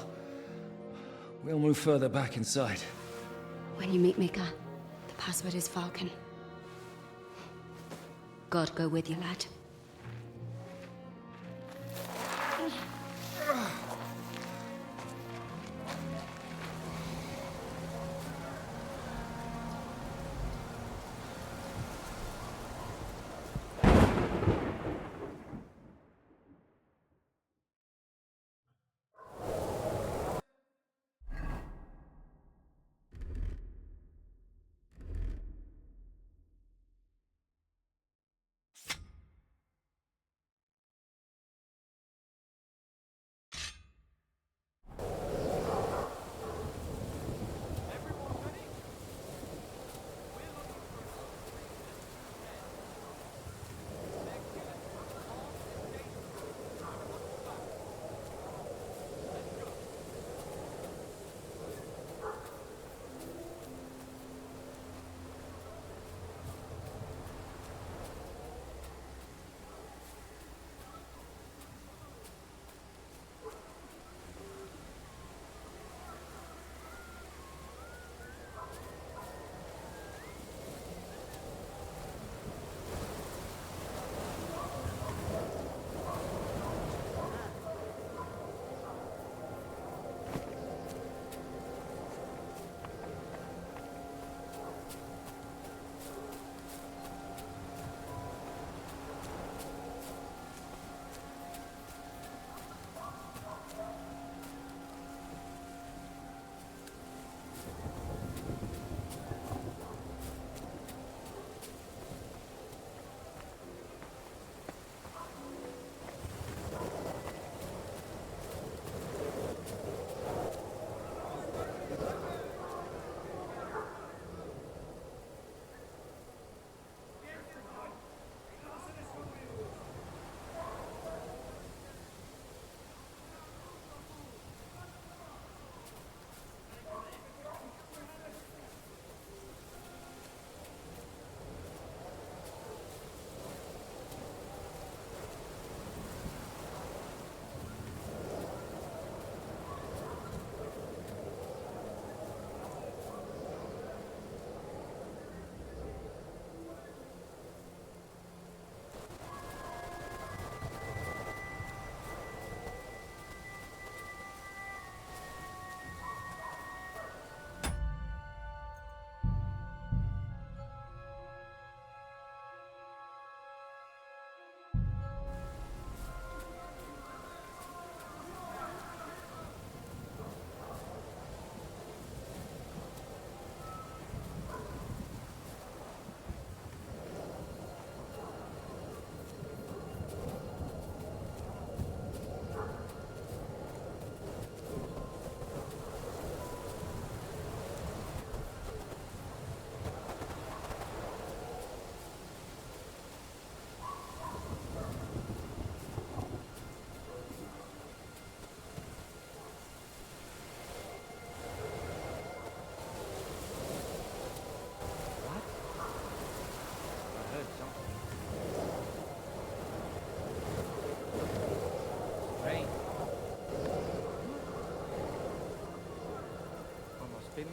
We'll move further back inside. When you meet Mika, the password is Falcon. God go with you, lad.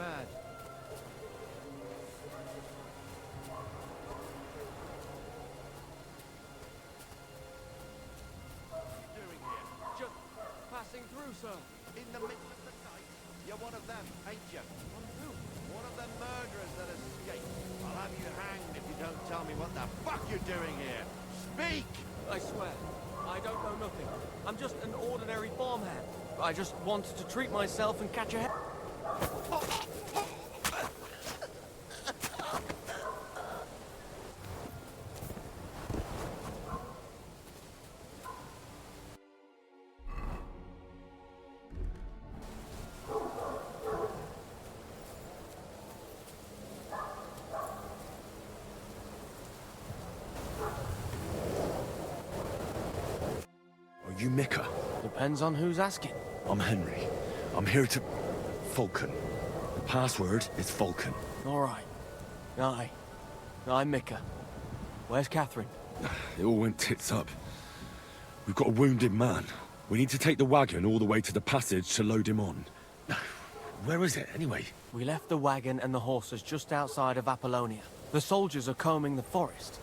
mad. What are you doing here? Just passing through, sir. In the middle of the night? You're one of them, ain't you? One of who? One of them murderers that escaped. I'll have you hanged if you don't tell me what the fuck you're doing here. Speak! I swear, I don't know nothing. I'm just an ordinary farmhand. I just wanted to treat myself and catch a head. Are you Mika? Depends on who's asking. I'm Henry. I'm here to... Falcon. The password is Falcon. All right. Aye. I'm Mika. Where's Catherine? It all went tits up. We've got a wounded man. We need to take the wagon all the way to the passage to load him on. Where is it, anyway? We left the wagon and the horses just outside of Apollonia. The soldiers are combing the forest.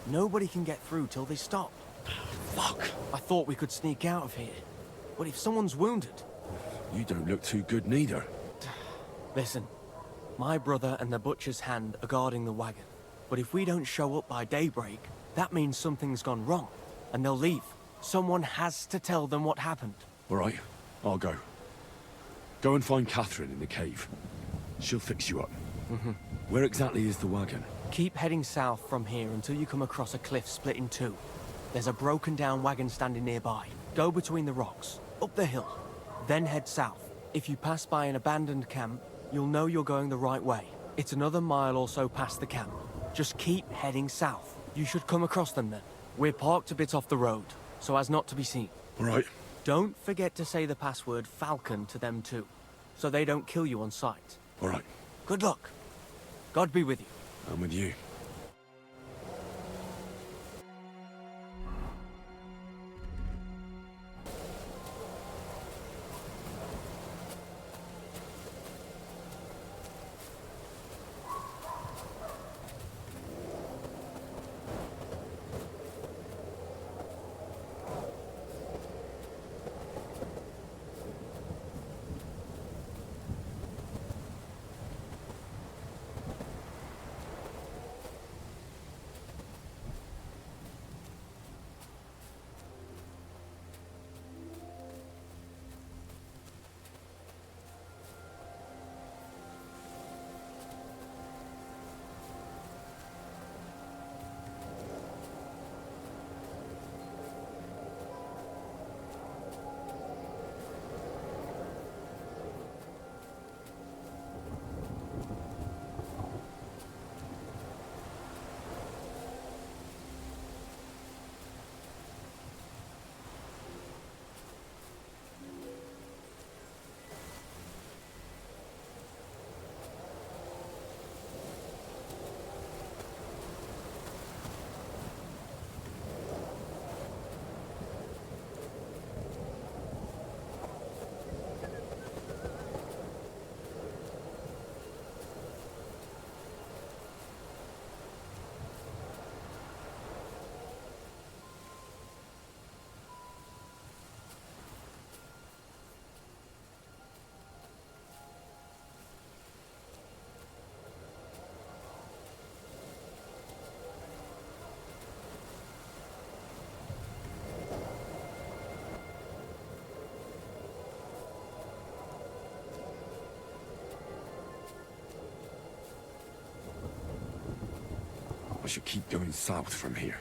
Nobody can get through till they stop. Fuck. I thought we could sneak out of here. But if someone's wounded... You don't look too good neither. Listen, my brother and the butcher's hand are guarding the wagon. But if we don't show up by daybreak, that means something's gone wrong. And they'll leave. Someone has to tell them what happened. All right, I'll go. Go and find Catherine in the cave. She'll fix you up. Where exactly is the wagon? Keep heading south from here until you come across a cliff split in two. There's a broken down wagon standing nearby. Go between the rocks, up the hill, then head south. If you pass by an abandoned camp, you'll know you're going the right way. It's another mile or so past the camp. Just keep heading south. You should come across them then. We're parked a bit off the road, so as not to be seen. All right. Don't forget to say the password Falcon to them too, so they don't kill you on sight. All right. Good luck. God be with you. I'm with you. I should keep going south from here.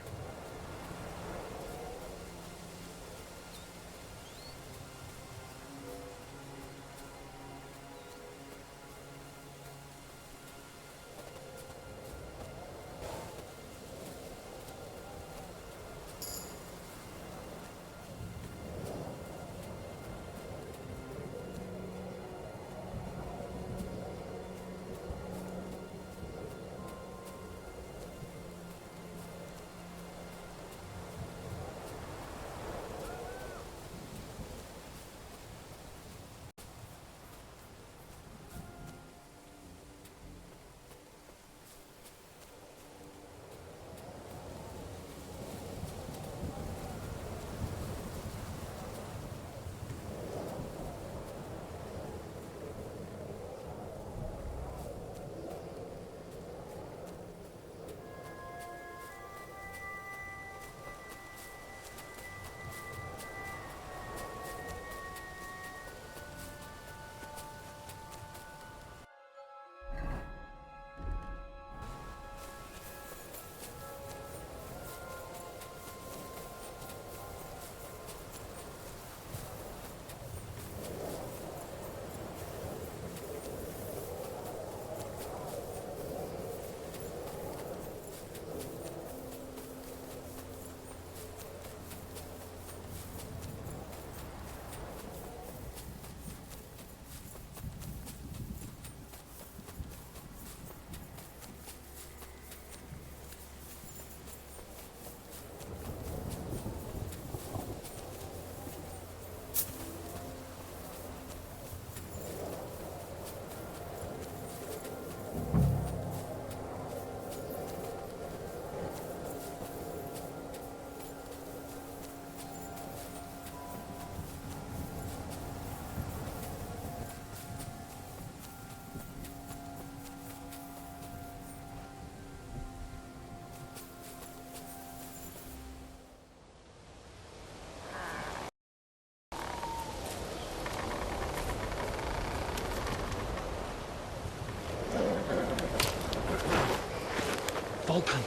Vulcan.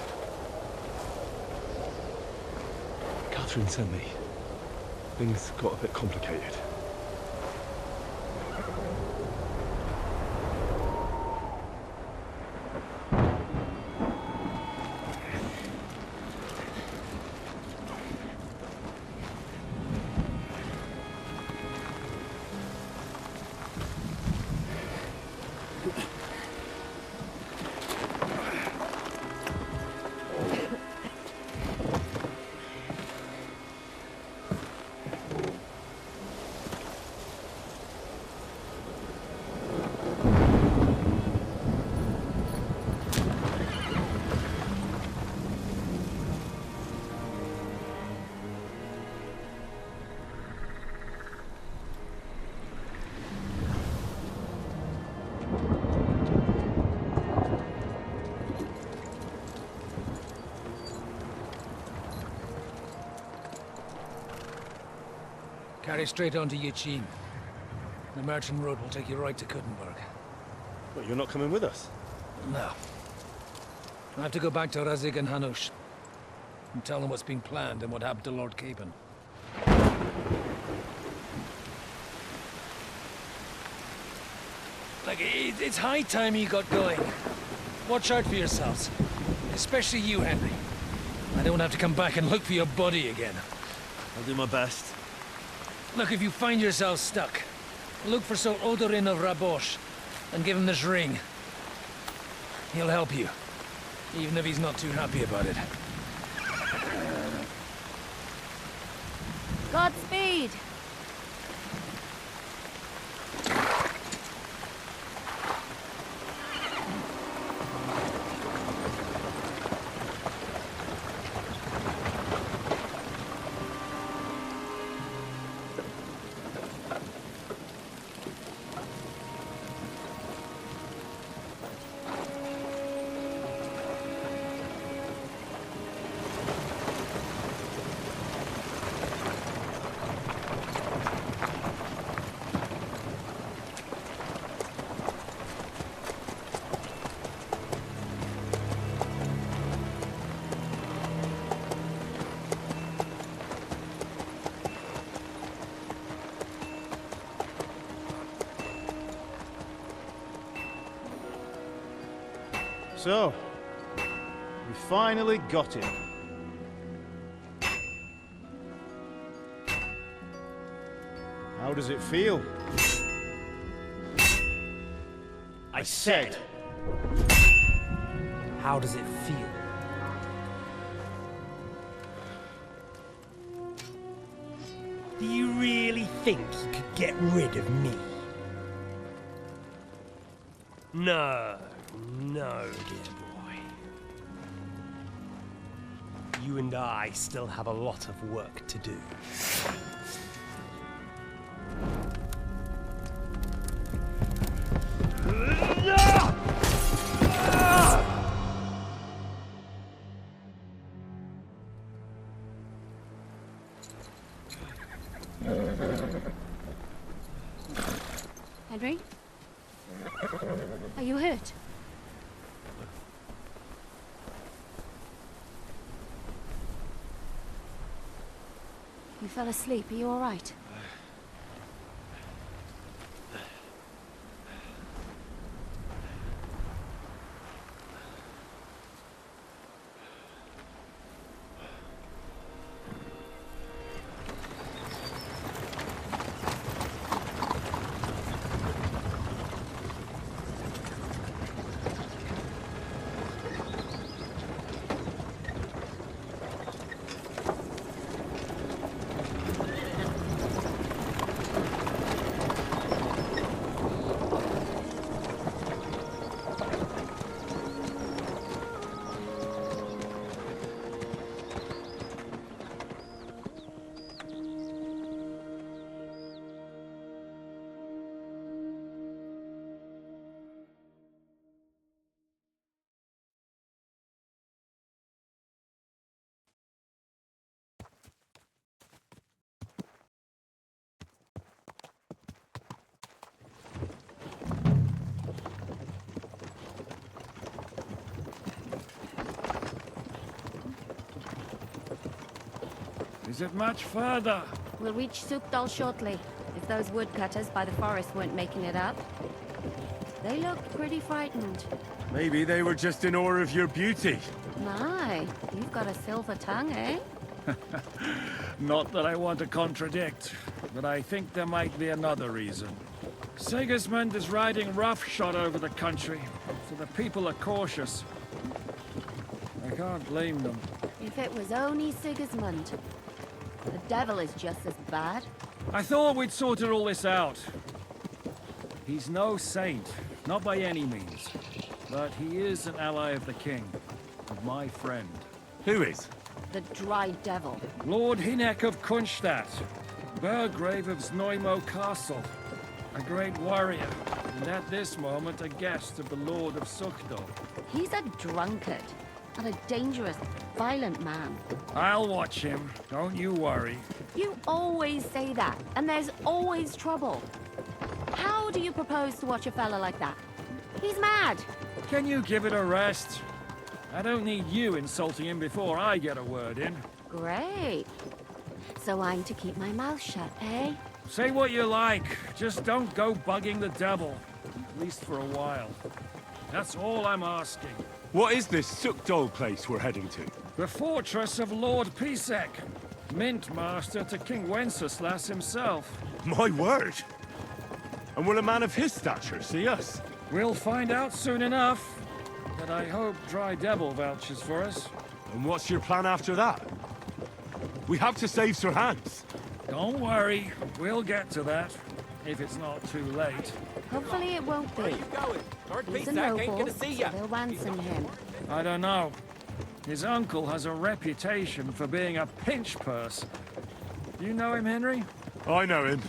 Catherine sent me. Things got a bit complicated. Carry straight on to Yichin. The merchant road will take you right to Kuttenberg. But you're not coming with us? No. I have to go back to Razig and Hanush and tell them what's been planned and what happened to Lord Capon. Like, it's high time you got going. Watch out for yourselves. Especially you, Henry. I don't have to come back and look for your body again. I'll do my best. Look, if you find yourself stuck, look for Sir Odorin of Rabosh and give him this ring. He'll help you, even if he's not too happy about it. Godspeed! So, we finally got him. How does it feel? I said. How does it feel? Do you really think you could get rid of me? No, dear boy. You and I still have a lot of work to do. Henry? Are you hurt? You fell asleep. Are you all right? Is it much further? We'll reach Sukdal shortly, if those woodcutters by the forest weren't making it up. They looked pretty frightened. Maybe they were just in awe of your beauty. My, you've got a silver tongue, eh? Not that I want to contradict, but I think there might be another reason. Sigismund is riding roughshod over the country, so the people are cautious. I can't blame them. If it was only Sigismund. The devil is just as bad. I thought we'd sorted all this out. He's no saint, not by any means. But he is an ally of the king, of my friend. Who is? The Dry Devil. Lord Hynek of Kunstadt, Burgrave of Znojmo Castle. A great warrior, and at this moment a guest of the Lord of Sukdal. He's a drunkard, and a dangerous, violent man. I'll watch him, don't you worry. You always say that, and there's always trouble. How do you propose to watch a fella like that? He's mad. Can you give it a rest? I don't need you insulting him before I get a word in. Great. So I'm to keep my mouth shut, eh? Say what you like, just don't go bugging the devil. At least for a while. That's all I'm asking. What is this Sukdal place we're heading to? The fortress of Lord Pisek, Mint Master to King Wenceslas himself. My word! And will a man of his stature see us? We'll find out soon enough. But I hope Dry Devil vouches for us. And what's your plan after that? We have to save Sir Hans. Don't worry, we'll get to that. If it's not too late. Hopefully it won't be. Where you going? Lord He's a Pisak ain't noble, gonna see ya. so they'll ransom him. I don't know. His uncle has a reputation for being a pinch purse. You know him, Henry? I know him.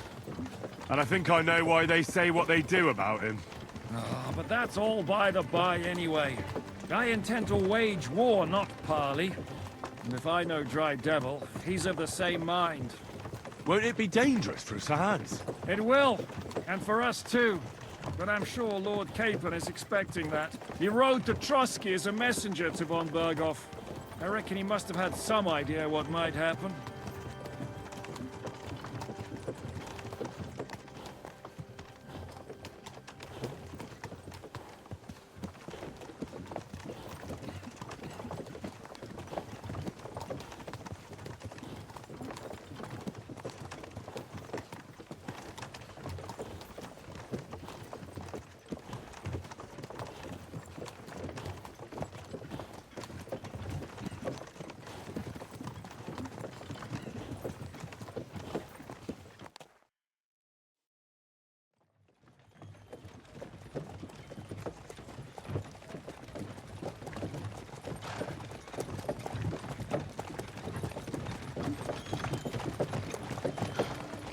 And I think I know why they say what they do about him. Oh, but that's all by the by anyway. I intend to wage war, not parley. And if I know Dry Devil, he's of the same mind. Won't it be dangerous for Sir Hans? It will, and for us too. But I'm sure Lord Capon is expecting that. He rode to Trotsky as a messenger to von Berghoff. I reckon he must have had some idea what might happen.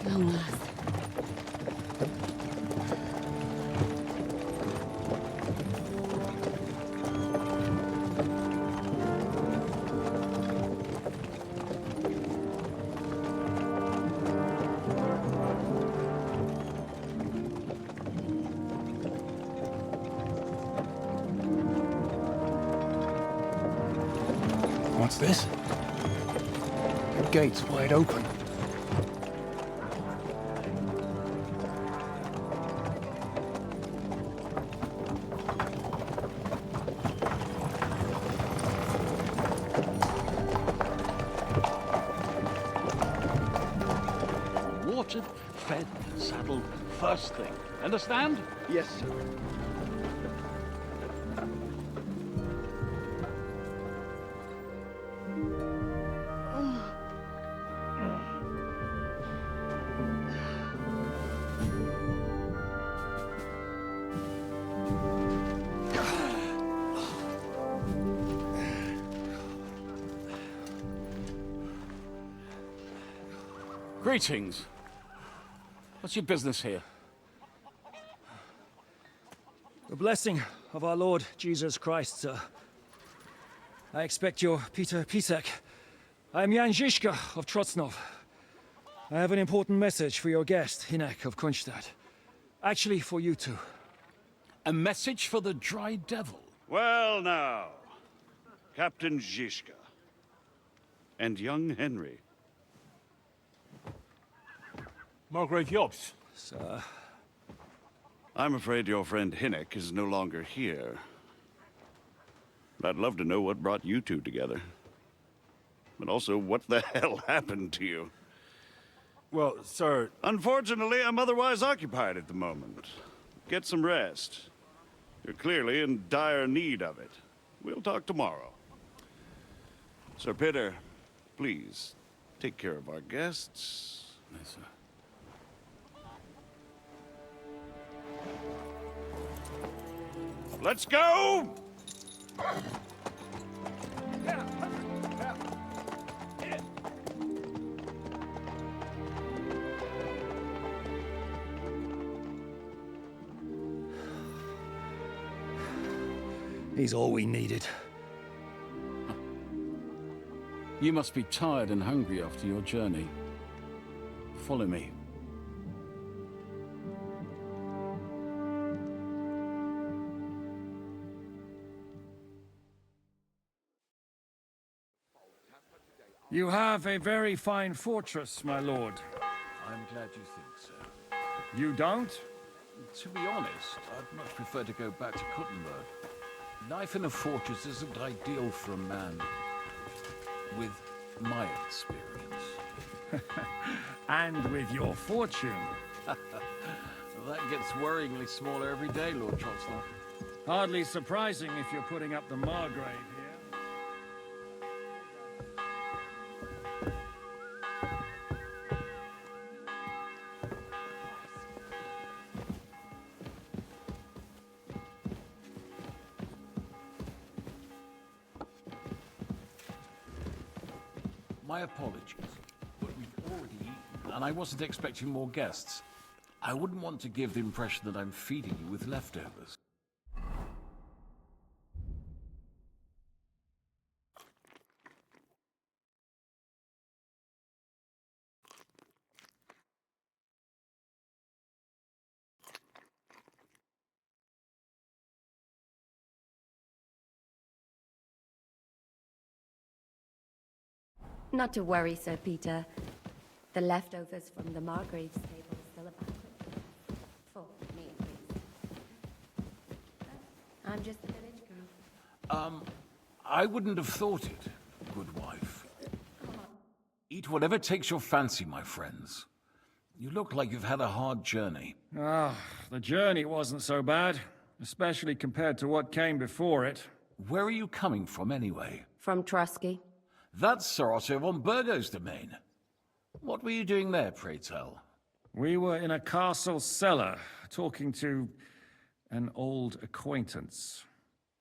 Long last. What's this? The gate's wide open. Watered, fed, saddled, first thing. Understand? Yes, sir. Greetings. What's your business here? The blessing of our Lord Jesus Christ, sir. I expect you're Peter Pisek. I am Jan Žižka of Trocnov. I have an important message for your guest, Hynek of Kunstadt. Actually, for you two. A message for the Dry Devil? Well now, Captain Žižka and young Henry. Margrave Jobs. Sir. I'm afraid your friend Hinnock is no longer here. But I'd love to know what brought you two together. But also, what the hell happened to you? Well, sir... Unfortunately, I'm otherwise occupied at the moment. Get some rest. You're clearly in dire need of it. We'll talk tomorrow. Sir Peter, please, take care of our guests. Yes, sir. Let's go! He's all we needed. You must be tired and hungry after your journey. Follow me. You have a very fine fortress, my lord. I'm glad you think so. You don't? To be honest, I'd much prefer to go back to Kuttenberg. Life in a fortress isn't ideal for a man with my experience. And with your fortune. That gets worryingly smaller every day, Lord Chancellor. Hardly surprising if you're putting up the Margrave here. My apologies, but we've already eaten, and I wasn't expecting more guests. I wouldn't want to give the impression that I'm feeding you with leftovers. Not to worry, Sir Peter. The leftovers from the Margrave's table are still a banquet. For me, at least. I'm just a village girl. I wouldn't have thought it, good wife. Eat whatever takes your fancy, my friends. You look like you've had a hard journey. The journey wasn't so bad, especially compared to what came before it. Where are you coming from, anyway? From Trusky. That's Sir Otto von Burgo's domain. What were you doing there, pray tell? We were in a castle cellar, talking to an old acquaintance.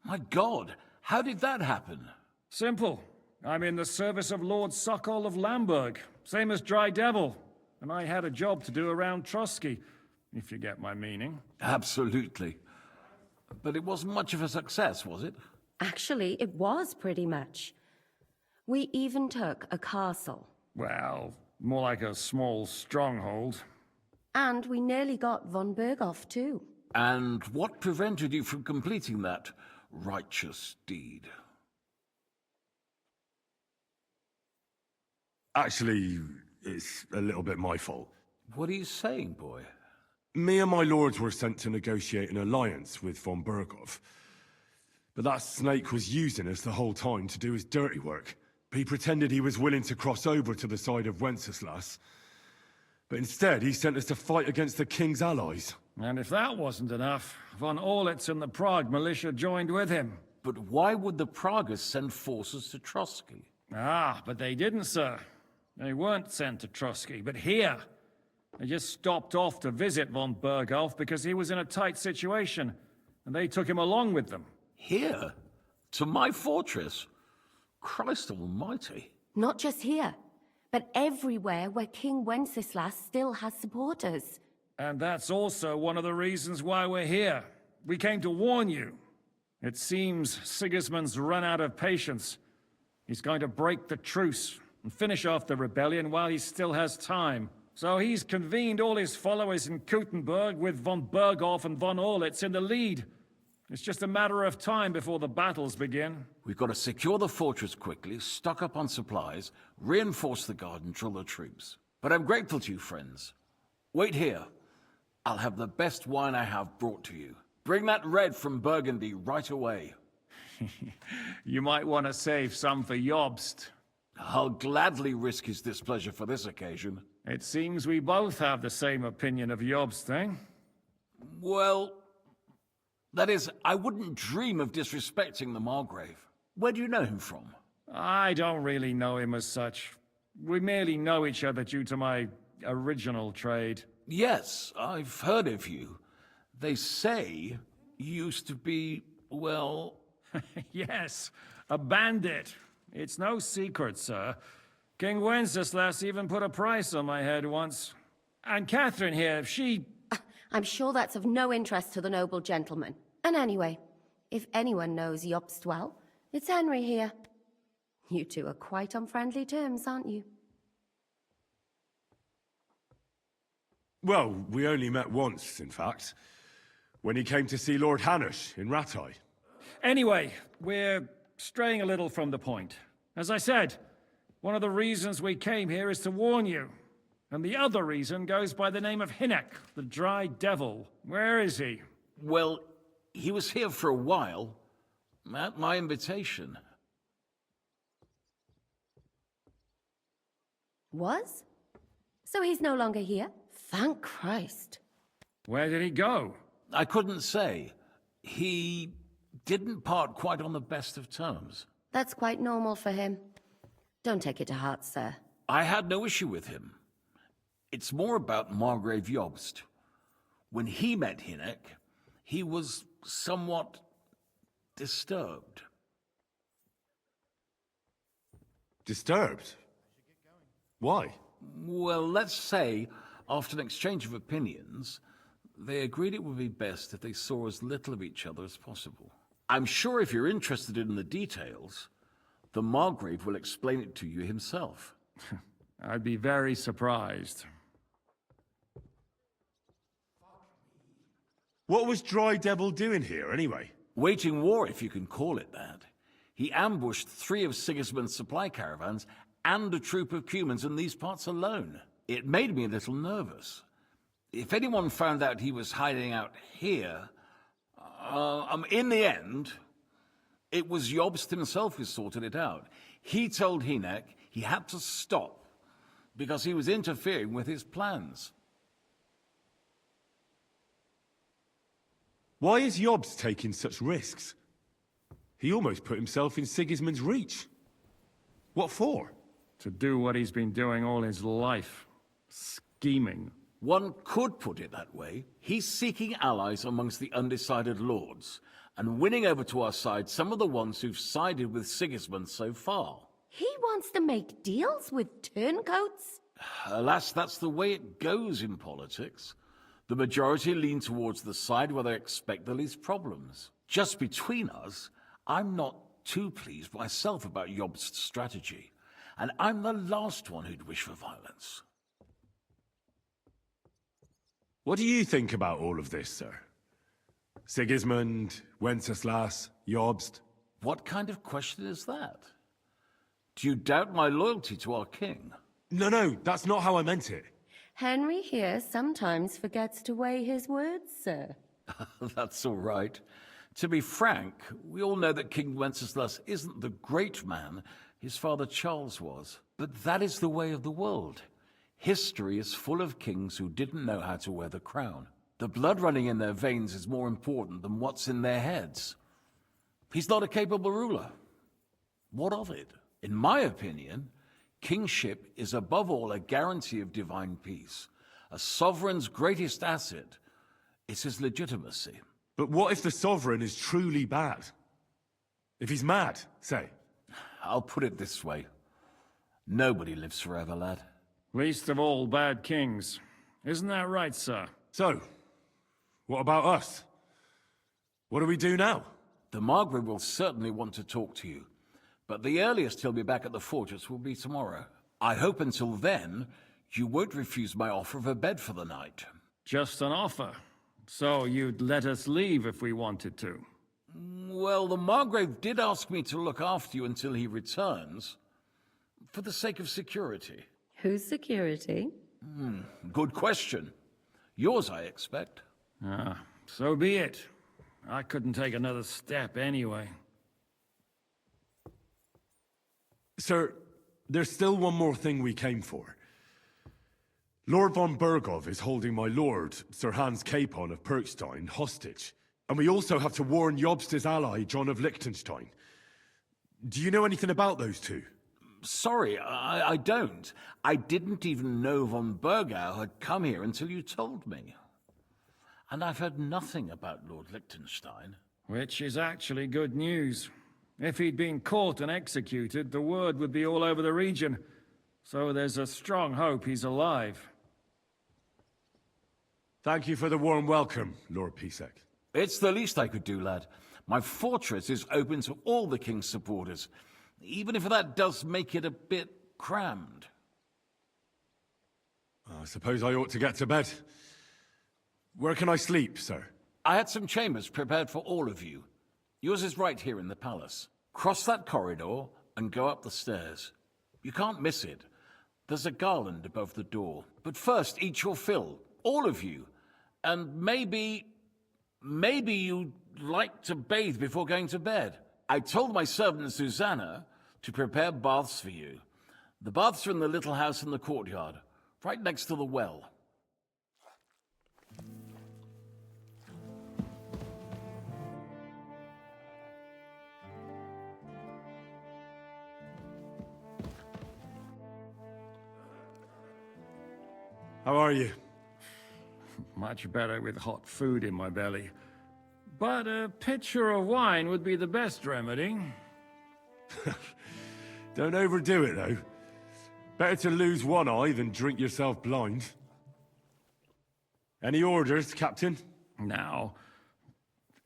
My God, how did that happen? Simple. I'm in the service of Lord Sokol of Lamberg, same as Dry Devil, and I had a job to do around Trusky, if you get my meaning. Absolutely. But it wasn't much of a success, was it? Actually, it was pretty much. We even took a castle. Well, more like a small stronghold. And we nearly got von Berghoff, too. And what prevented you from completing that righteous deed? Actually, it's a little bit my fault. What are you saying, boy? Me and my lords were sent to negotiate an alliance with von Berghoff. But that snake was using us the whole time to do his dirty work. He pretended he was willing to cross over to the side of Wenceslas. But instead, he sent us to fight against the king's allies. And if that wasn't enough, von Orlitz and the Prague militia joined with him. But why would the Praguers send forces to Trusky? But they didn't, sir. They weren't sent to Trusky, but here. They just stopped off to visit von Berghoff because he was in a tight situation, and they took him along with them. Here? To my fortress? Christ almighty. Not just here, but everywhere where King Wenceslas still has supporters. And that's also one of the reasons why we're here. We came to warn you. It seems Sigismund's run out of patience. He's going to break the truce and finish off the rebellion while he still has time. So he's convened all his followers in Kuttenberg with von Berghoff and von Orlitz in the lead. It's just a matter of time before the battles begin. We've got to secure the fortress quickly, stock up on supplies, reinforce the guard and drill the troops. But I'm grateful to you, friends. Wait here. I'll have the best wine I have brought to you. Bring that red from Burgundy right away. You might want to save some for Jobst. I'll gladly risk his displeasure for this occasion. It seems we both have the same opinion of Jobst, eh? Well, that is, I wouldn't dream of disrespecting the Margrave. Where do you know him from? I don't really know him as such. We merely know each other due to my original trade. Yes, I've heard of you. They say you used to be, well... Yes, a bandit. It's no secret, sir. King Wenceslas even put a price on my head once. And Catherine here, she... I'm sure that's of no interest to the noble gentleman. And anyway, if anyone knows Jobst well, it's Henry here. You two are quite on friendly terms, aren't you? Well, we only met once, in fact. When he came to see Lord Hanush in Rattay. Anyway, we're straying a little from the point. As I said, one of the reasons we came here is to warn you. And the other reason goes by the name of Hynek, the Dry Devil. Where is he? Well, he was here for a while, at my invitation. Was? So he's no longer here? Thank Christ. Where did he go? I couldn't say. He didn't part quite on the best of terms. That's quite normal for him. Don't take it to heart, sir. I had no issue with him. It's more about Margrave Jobst. When he met Hynek, he was somewhat disturbed. Disturbed? Why? Well, let's say, after an exchange of opinions, they agreed it would be best if they saw as little of each other as possible. I'm sure if you're interested in the details, the Margrave will explain it to you himself. I'd be very surprised. What was Dry Devil doing here, anyway? Waging war, if you can call it that. He ambushed 3 of Sigismund's supply caravans and a troop of humans in these parts alone. It made me a little nervous. If anyone found out he was hiding out here... in the end, it was Jobst himself who sorted it out. He told Hynek he had to stop because he was interfering with his plans. Why is Jobst taking such risks? He almost put himself in Sigismund's reach. What for? To do what he's been doing all his life. Scheming. One could put it that way. He's seeking allies amongst the undecided lords, and winning over to our side some of the ones who've sided with Sigismund so far. He wants to make deals with turncoats? Alas, that's the way it goes in politics. The majority lean towards the side where they expect the least problems. Just between us, I'm not too pleased myself about Jobst's strategy, and I'm the last one who'd wish for violence. What do you think about all of this, sir? Sigismund, Wenceslas, Jobst? What kind of question is that? Do you doubt my loyalty to our king? No, that's not how I meant it. Henry here sometimes forgets to weigh his words, sir. That's all right. To be frank, we all know that King Wenceslas isn't the great man his father Charles was. But that is the way of the world. History is full of kings who didn't know how to wear the crown. The blood running in their veins is more important than what's in their heads. He's not a capable ruler. What of it? In my opinion, kingship is above all a guarantee of divine peace. A sovereign's greatest asset is his legitimacy. But what if the sovereign is truly bad? If he's mad, say? I'll put it this way. Nobody lives forever, lad. Least of all bad kings. Isn't that right, sir? So, what about us? What do we do now? The Margrave will certainly want to talk to you, but the earliest he'll be back at the fortress will be tomorrow. I hope until then, you won't refuse my offer of a bed for the night. Just an offer. So you'd let us leave if we wanted to? Well, the Margrave did ask me to look after you until he returns, for the sake of security. Whose security? Good question. Yours, I expect. Ah, so be it. I couldn't take another step anyway. Sir, there's still one more thing we came for. Lord von Bergov is holding my lord, Sir Hans Capon of Perkstein, hostage. And we also have to warn Jobst's ally, John of Liechtenstein. Do you know anything about those two? Sorry, I don't. I didn't even know von Bergau had come here until you told me. And I've heard nothing about Lord Liechtenstein. Which is actually good news. If he'd been caught and executed, the word would be all over the region. So there's a strong hope he's alive. Thank you for the warm welcome, Lord Pisek. It's the least I could do, lad. My fortress is open to all the king's supporters, even if that does make it a bit crammed. I suppose I ought to get to bed. Where can I sleep, sir? I had some chambers prepared for all of you. Yours is right here in the palace. Cross that corridor and go up the stairs. You can't miss it. There's a garland above the door. But first, eat your fill, all of you. And maybe you'd like to bathe before going to bed. I told my servant Susanna to prepare baths for you. The baths are in the little house in the courtyard, right next to the well. How are you? Much better with hot food in my belly. But a pitcher of wine would be the best remedy. Don't overdo it, though. Better to lose one eye than drink yourself blind. Any orders, Captain? Now,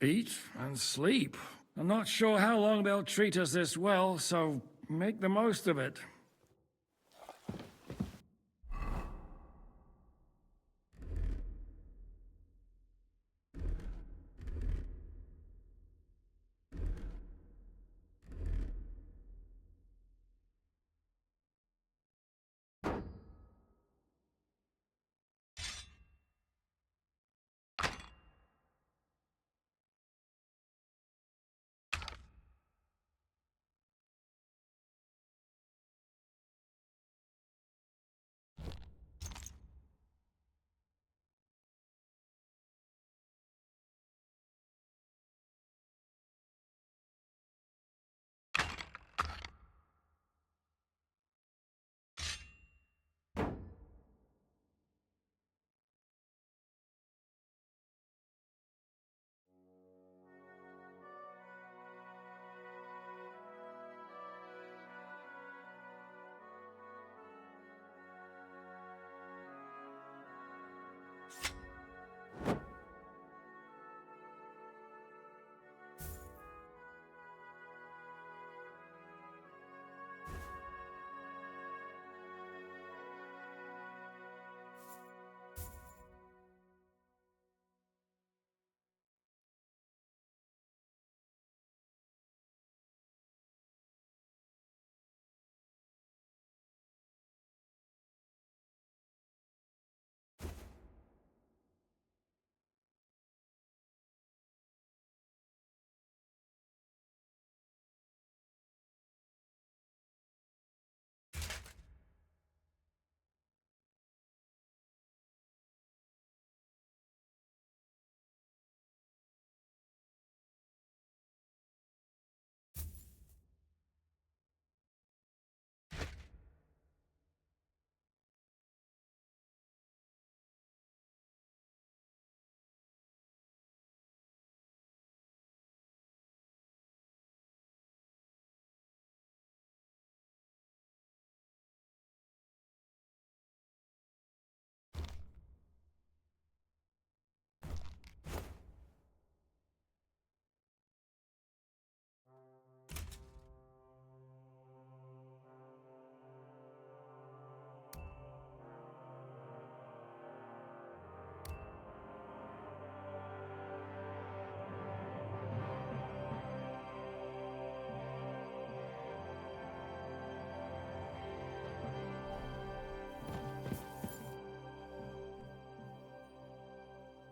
eat and sleep. I'm not sure how long they'll treat us this well, so make the most of it.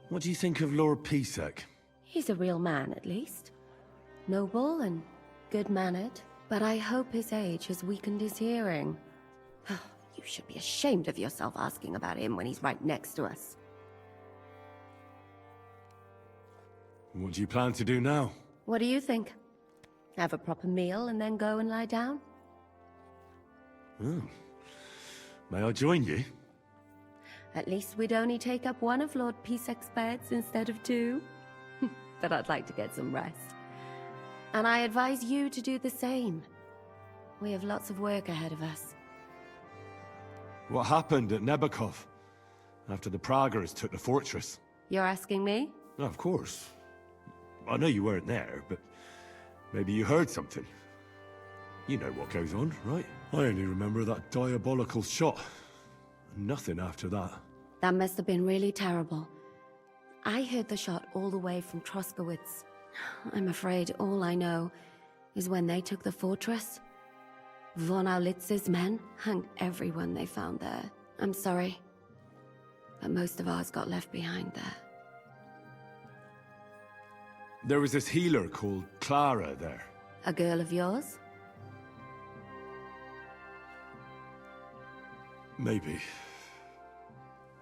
What do you think of Lord Pisek? He's a real man, at least. Noble and good-mannered, but I hope his age has weakened his hearing. You should be ashamed of yourself asking about him when he's right next to us. What do you plan to do now? What do you think? Have a proper meal and then go and lie down? Oh. May I join you? At least we'd only take up one of Lord Pisek's beds instead of two. But I'd like to get some rest. And I advise you to do the same. We have lots of work ahead of us. What happened at Nebakov after the Praguers took the fortress? You're asking me? Of course. I know you weren't there, but maybe you heard something. You know what goes on, right? I only remember that diabolical shot. Nothing after that. That must have been really terrible. I heard the shot all the way from Troskowitz. I'm afraid all I know is when they took the fortress, von Aulitz's men hanged everyone they found there. I'm sorry, but most of ours got left behind there. There was this healer called Clara there. A girl of yours? Maybe.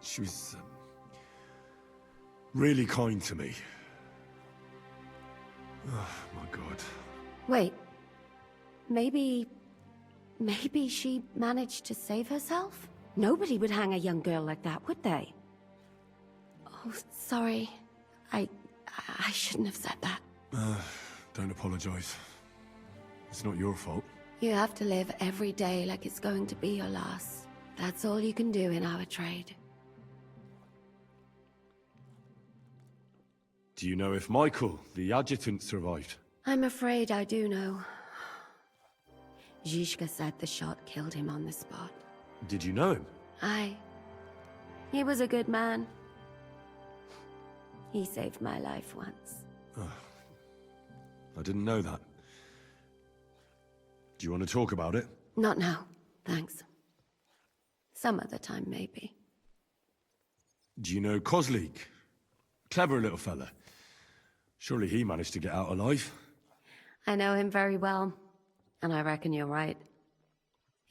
She was really kind to me. Oh, my God. Wait. Maybe she managed to save herself? Nobody would hang a young girl like that, would they? Oh, sorry. I shouldn't have said that. Don't apologize. It's not your fault. You have to live every day like it's going to be your last. That's all you can do in our trade. Do you know if Michael, the adjutant, survived? I'm afraid I do know. Zizka said the shot killed him on the spot. Did you know him? Aye. He was a good man. He saved my life once. Oh, I didn't know that. Do you want to talk about it? Not now, thanks. Some other time, maybe. Do you know Kozlik? Clever little fella. Surely he managed to get out alive. I know him very well, and I reckon you're right.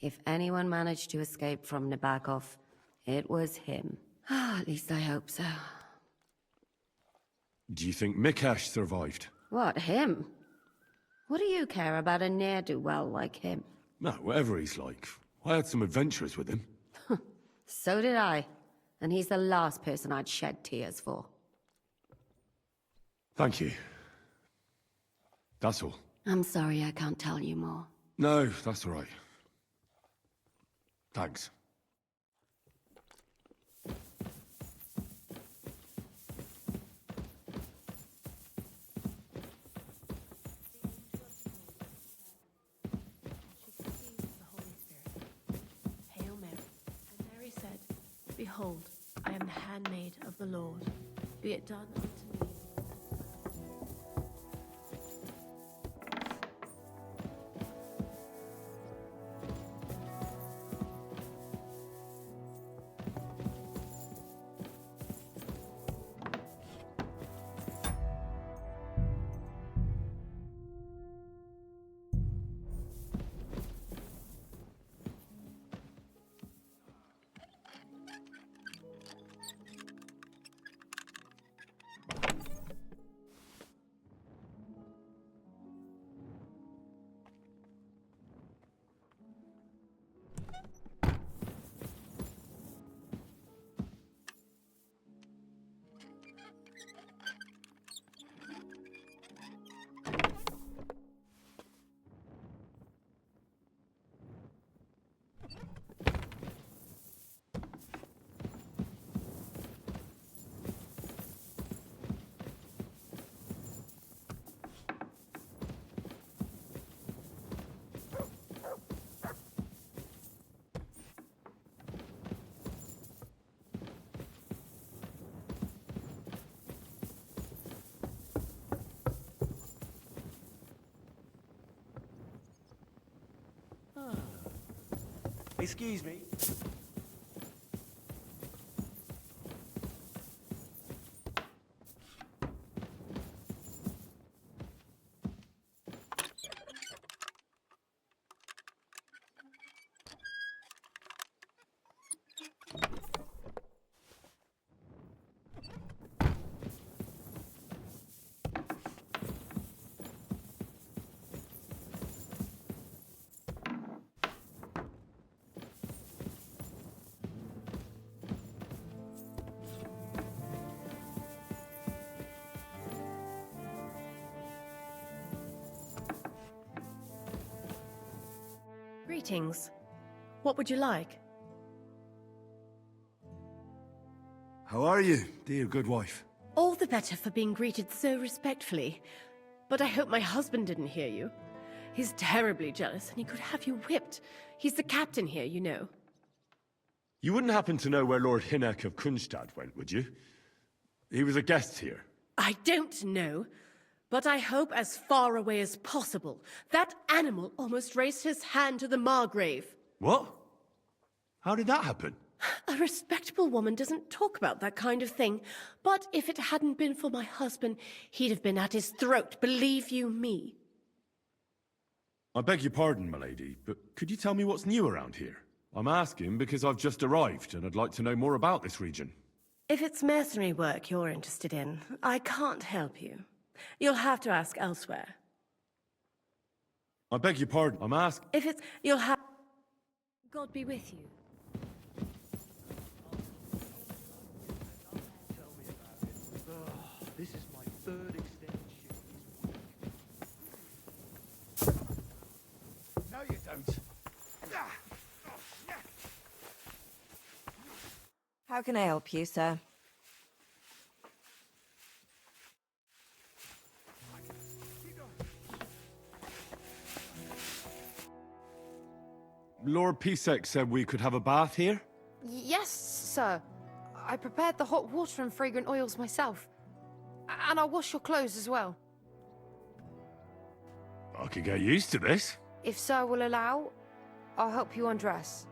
If anyone managed to escape from Nabokov, it was him. At least I hope so. Do you think Mikash survived? What, him? What do you care about a ne'er-do-well like him? No, whatever he's like. I had some adventures with him. So did I. And he's the last person I'd shed tears for. Thank you. That's all. I'm sorry I can't tell you more. No, that's all right. Thanks. Hail Mary. And Mary said, Behold, I am the handmaid of the Lord. Be it done unto me. Excuse me. Greetings. What would you like? How are you, dear good wife? All the better for being greeted so respectfully. But I hope my husband didn't hear you. He's terribly jealous and he could have you whipped. He's the captain here, you know. You wouldn't happen to know where Lord Hinnock of Kunstad went, would you? He was a guest here. I don't know, but I hope as far away as possible. That animal almost raised his hand to the Margrave. What? How did that happen? A respectable woman doesn't talk about that kind of thing. But if it hadn't been for my husband, he'd have been at his throat, believe you me. I beg your pardon, milady, but could you tell me what's new around here? I'm asking because I've just arrived and I'd like to know more about this region. If it's mercenary work you're interested in, I can't help you. You'll have to ask elsewhere. I beg your pardon, I'm asking... If it's... you'll have... God be with you. This is my third extension. No, you don't. How can I help you, sir? Lord Pisek said we could have a bath here? Yes, sir. I prepared the hot water and fragrant oils myself. And I'll wash your clothes as well. I could get used to this. If sir will allow, I'll help you undress.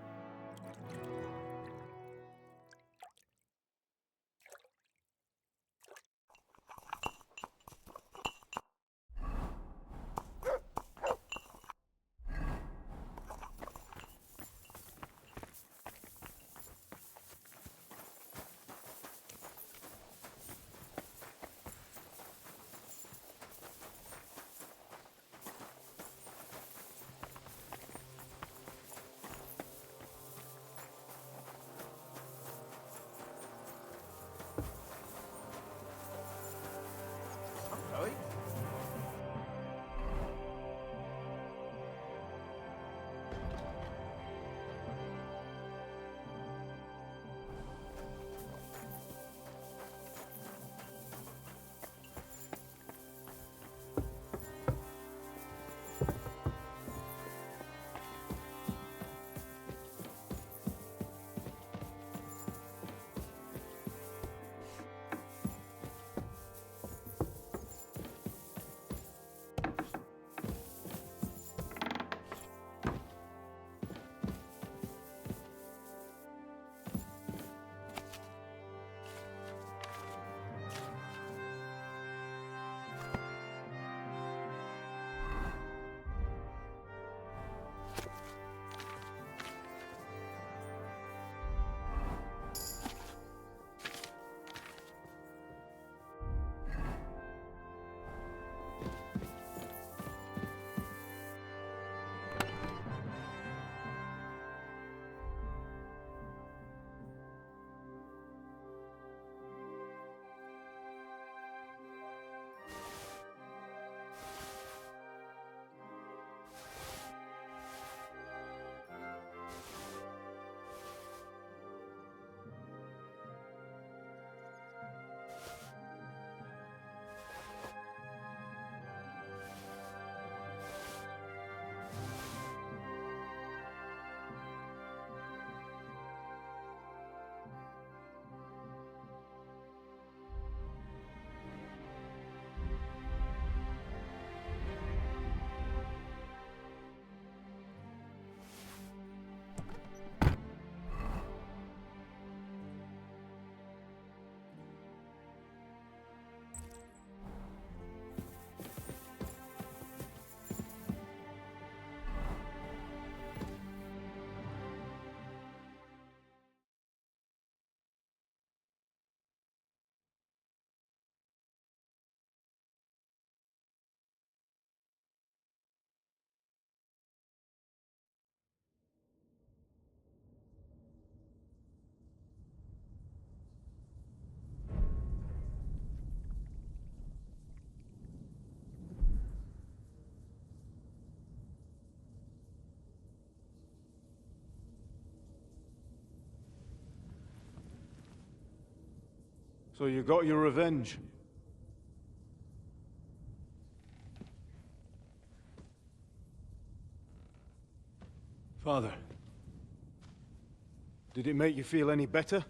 So you got your revenge? Father, did it make you feel any better?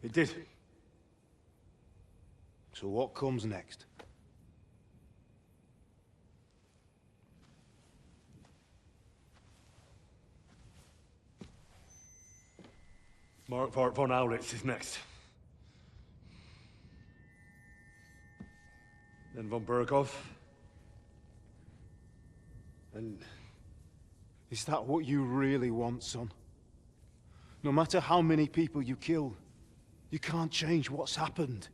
It did. So what comes next? Mark von Aulitz is next. Then von Burkhoff. And is that what you really want, son? No matter how many people you kill, you can't change what's happened.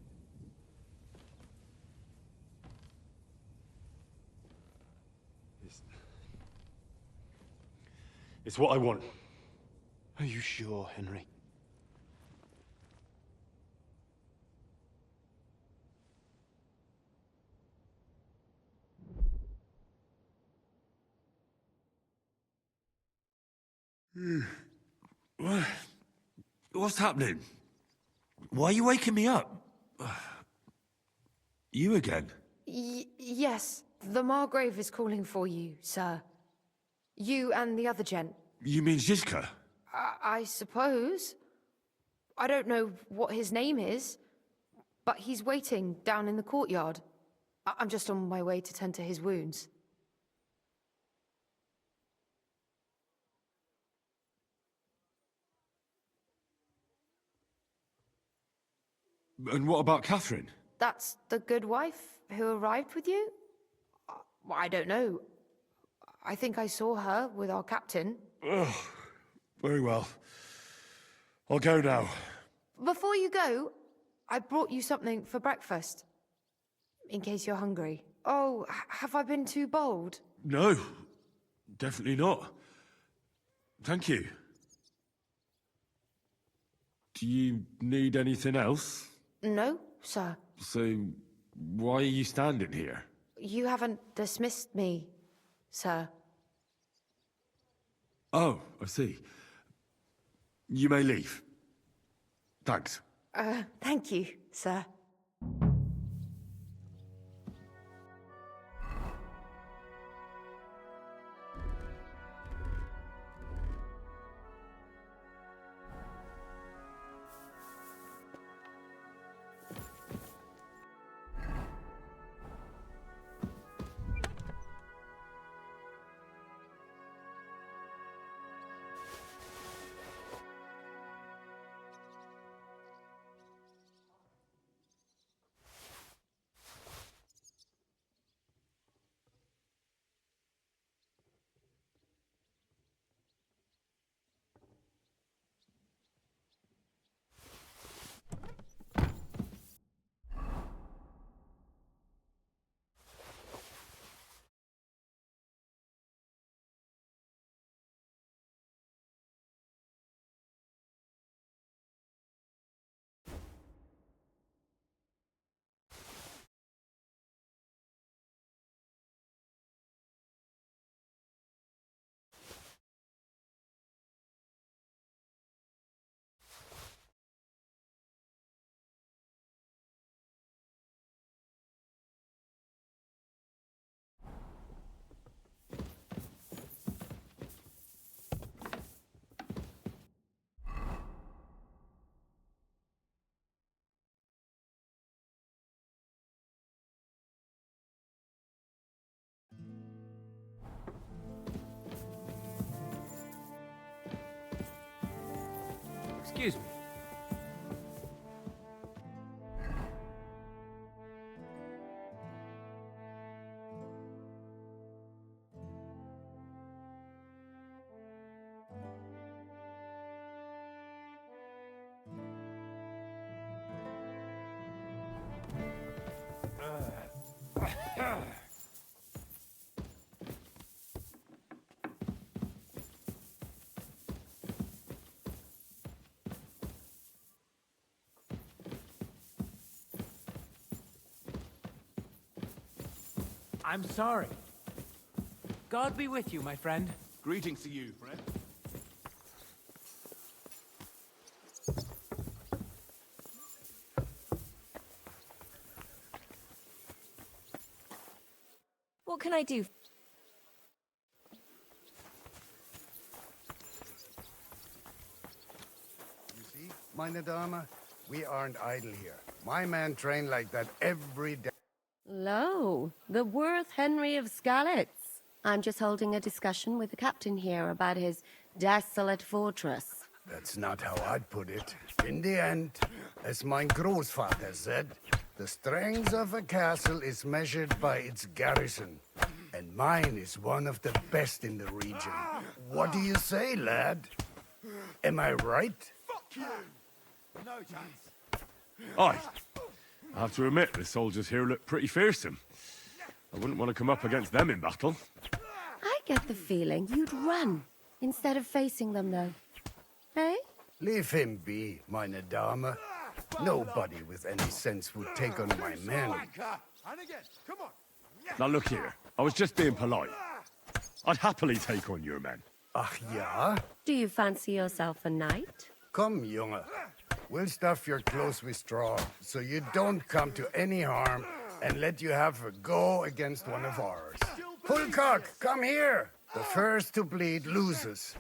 It's what I want. Are you sure, Henry? What's happening? Why are you waking me up? You again? Yes, the Margrave is calling for you, sir. You and the other gent. You mean Zizka? I suppose. I don't know what his name is, but he's waiting down in the courtyard. I'm just on my way to tend to his wounds. And what about Catherine? That's the good wife who arrived with you? I don't know. I think I saw her with our captain. Ugh. Very well. I'll go now. Before you go, I brought you something for breakfast. In case you're hungry. Oh, have I been too bold? No, definitely not. Thank you. Do you need anything else? No, sir. So, why are you standing here? You haven't dismissed me, sir. Oh, I see. You may leave. Thanks. Thank you, sir. Excuse me. I'm sorry. God be with you, my friend. Greetings to you, friend. can I do? You see, meine Dame, we aren't idle here. My man trained like that every day. Lo, the worth Henry of Skalitz. I'm just holding a discussion with the captain here about his desolate fortress. That's not how I'd put it. In the end, as mein Großvater said, the strength of a castle is measured by its garrison. And mine is one of the best in the region. What do you say, lad? Am I right? Fuck you! No chance. Aye. I have to admit, the soldiers here look pretty fearsome. I wouldn't want to come up against them in battle. I get the feeling you'd run instead of facing them, though. Eh? Leave him be, meine Dame. Nobody with any sense would take on my men. And again, come on. Now look here, I was just being polite. I'd happily take on your men. Ach ja? Do you fancy yourself a knight? Come, Junge. We'll stuff your clothes with straw, so you don't come to any harm, and let you have a go against one of ours. Pulcock, come here! The first to bleed loses.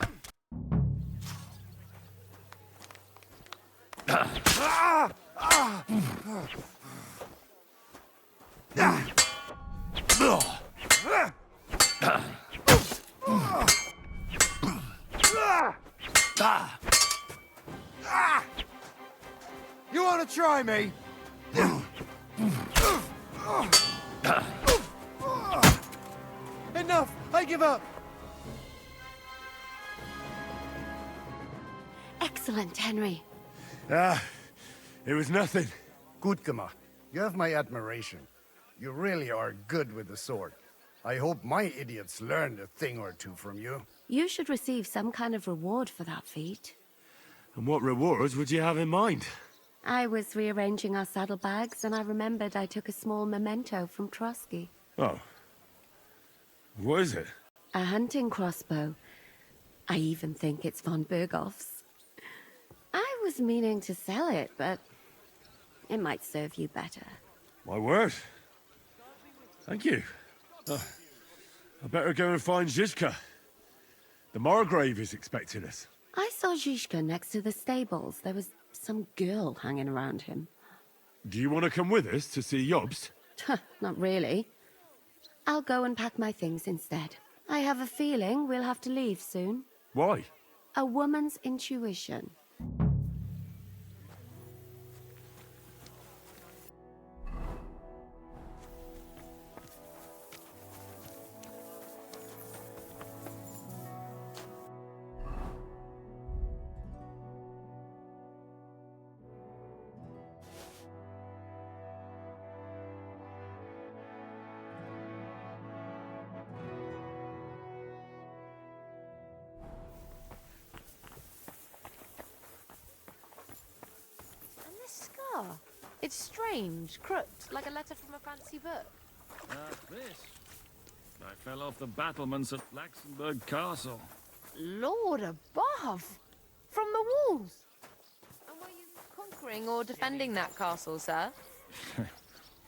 You want to try me? Enough! I give up! Excellent, Henry. It was nothing. Gut gemacht. You have my admiration. You really are good with the sword. I hope my idiots learned a thing or two from you. You should receive some kind of reward for that feat. And what rewards would you have in mind? I was rearranging our saddlebags, and I remembered I took a small memento from Trotsky. Oh. What is it? A hunting crossbow. I even think it's von Berghoff's. I was meaning to sell it, but it might serve you better. My word. Thank you. I better go and find Zizka. The Margrave is expecting us. I saw Zizka next to the stables. There was some girl hanging around him. Do you want to come with us to see Jobst? Not really. I'll go and pack my things instead. I have a feeling we'll have to leave soon. Why? A woman's intuition. It's strange, crooked, like a letter from a fancy book. This. I fell off the battlements at Laxenburg Castle. Lord above! From the walls! And were you conquering or defending that castle, sir?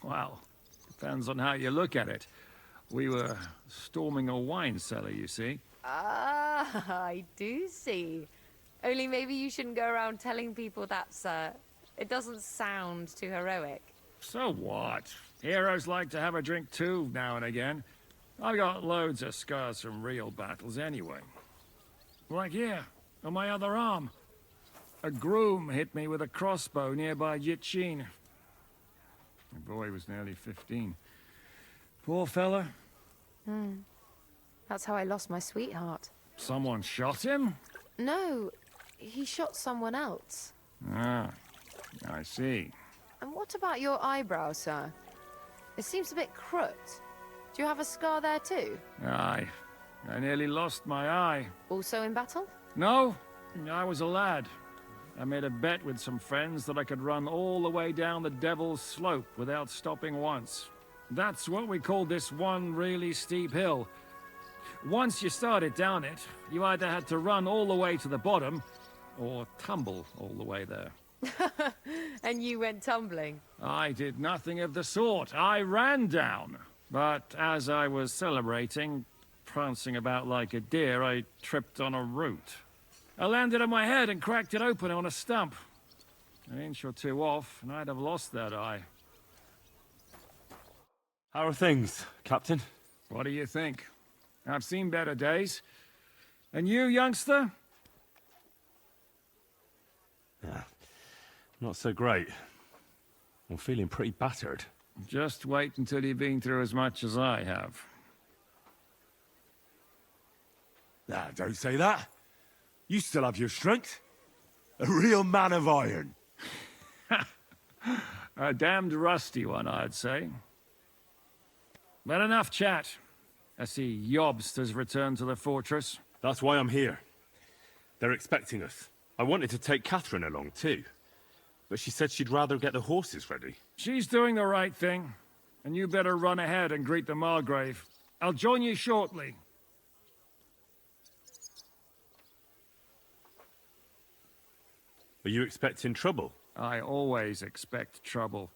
Well, depends on how you look at it. We were storming a wine cellar, you see. Ah, I do see. Only maybe you shouldn't go around telling people that, sir. It doesn't sound too heroic. So what? Heroes like to have a drink too, now and again. I've got loads of scars from real battles anyway. Like here, on my other arm. A groom hit me with a crossbow nearby Yitchin. The boy was nearly 15. Poor fella. That's how I lost my sweetheart. Someone shot him? No, he shot someone else. Ah, I see. And what about your eyebrow, sir? It seems a bit crooked. Do you have a scar there too? Aye. I nearly lost my eye. Also in battle? No, I was a lad. I made a bet with some friends that I could run all the way down the Devil's Slope without stopping once. That's what we called this one really steep hill. Once you started down it, you either had to run all the way to the bottom, or tumble all the way there. And you went tumbling? I did nothing of the sort. I ran down. But as I was celebrating, prancing about like a deer, I tripped on a root. I landed on my head and cracked it open on a stump. An inch or two off, and I'd have lost that eye. How are things, Captain? What do you think? I've seen better days. And you, youngster? Yeah, not so great. I'm feeling pretty battered. Just wait until you've been through as much as I have. Nah, don't say that. You still have your strength. A real man of iron. A damned rusty one, I'd say. But enough chat. I see Jobst has returned to the fortress. That's why I'm here. They're expecting us. I wanted to take Catherine along too, but she said she'd rather get the horses ready. She's doing the right thing, and you better run ahead and greet the Margrave. I'll join you shortly. Are you expecting trouble? I always expect trouble.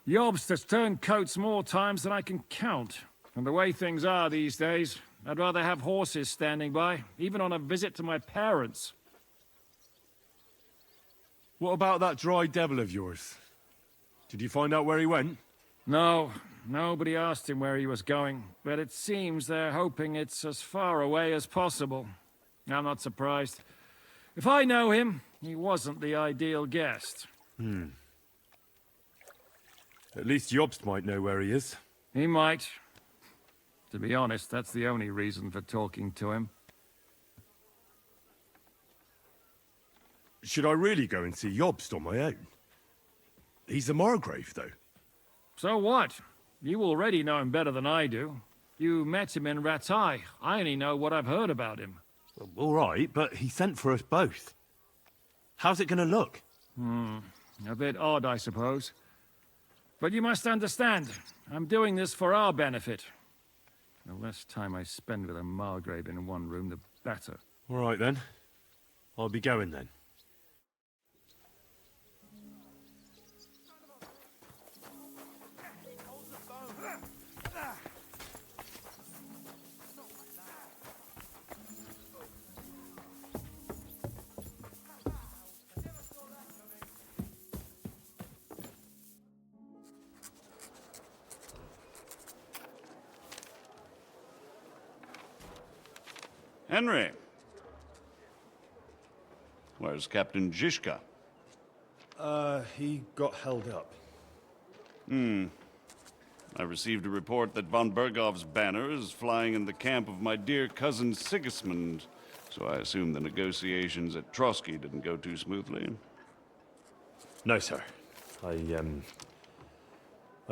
Jobst has turned coats more times than I can count. And the way things are these days, I'd rather have horses standing by, even on a visit to my parents. What about that dry devil of yours? Did you find out where he went? No, nobody asked him where he was going, but it seems they're hoping it's as far away as possible. I'm not surprised. If I know him, he wasn't the ideal guest. At least Jobst might know where he is. He might. To be honest, that's the only reason for talking to him. Should I really go and see Jobst on my own? He's the Margrave, though. So what? You already know him better than I do. You met him in Ratai. I only know what I've heard about him. Well, all right, but he sent for us both. How's it gonna look? A bit odd, I suppose. But you must understand, I'm doing this for our benefit. The less time I spend with a Margrave in one room, the better. All right, then. I'll be going, then. Henry. Where's Captain Zizka? He got held up. I received a report that von Bergov's banner is flying in the camp of my dear cousin Sigismund, so I assume the negotiations at Trotsky didn't go too smoothly. No, sir. I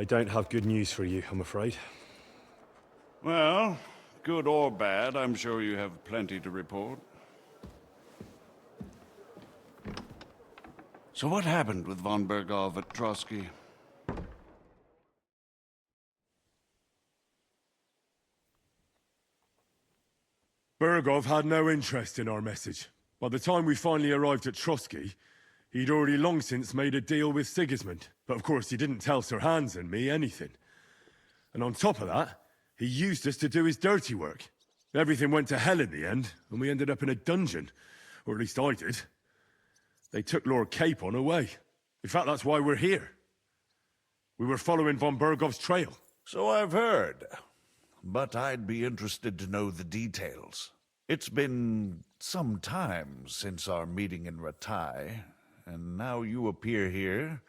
don't have good news for you, I'm afraid. Well, good or bad, I'm sure you have plenty to report. So what happened with von Bergov at Trotsky? Bergov had no interest in our message. By the time we finally arrived at Trotsky, he'd already long since made a deal with Sigismund. But of course, he didn't tell Sir Hans and me anything. And on top of that, he used us to do his dirty work. Everything went to hell in the end, and we ended up in a dungeon. Or at least I did. They took Lord Capon away. In fact, that's why we're here. We were following von Bergov's trail. So I've heard. But I'd be interested to know the details. It's been some time since our meeting in Ratai, and now you appear here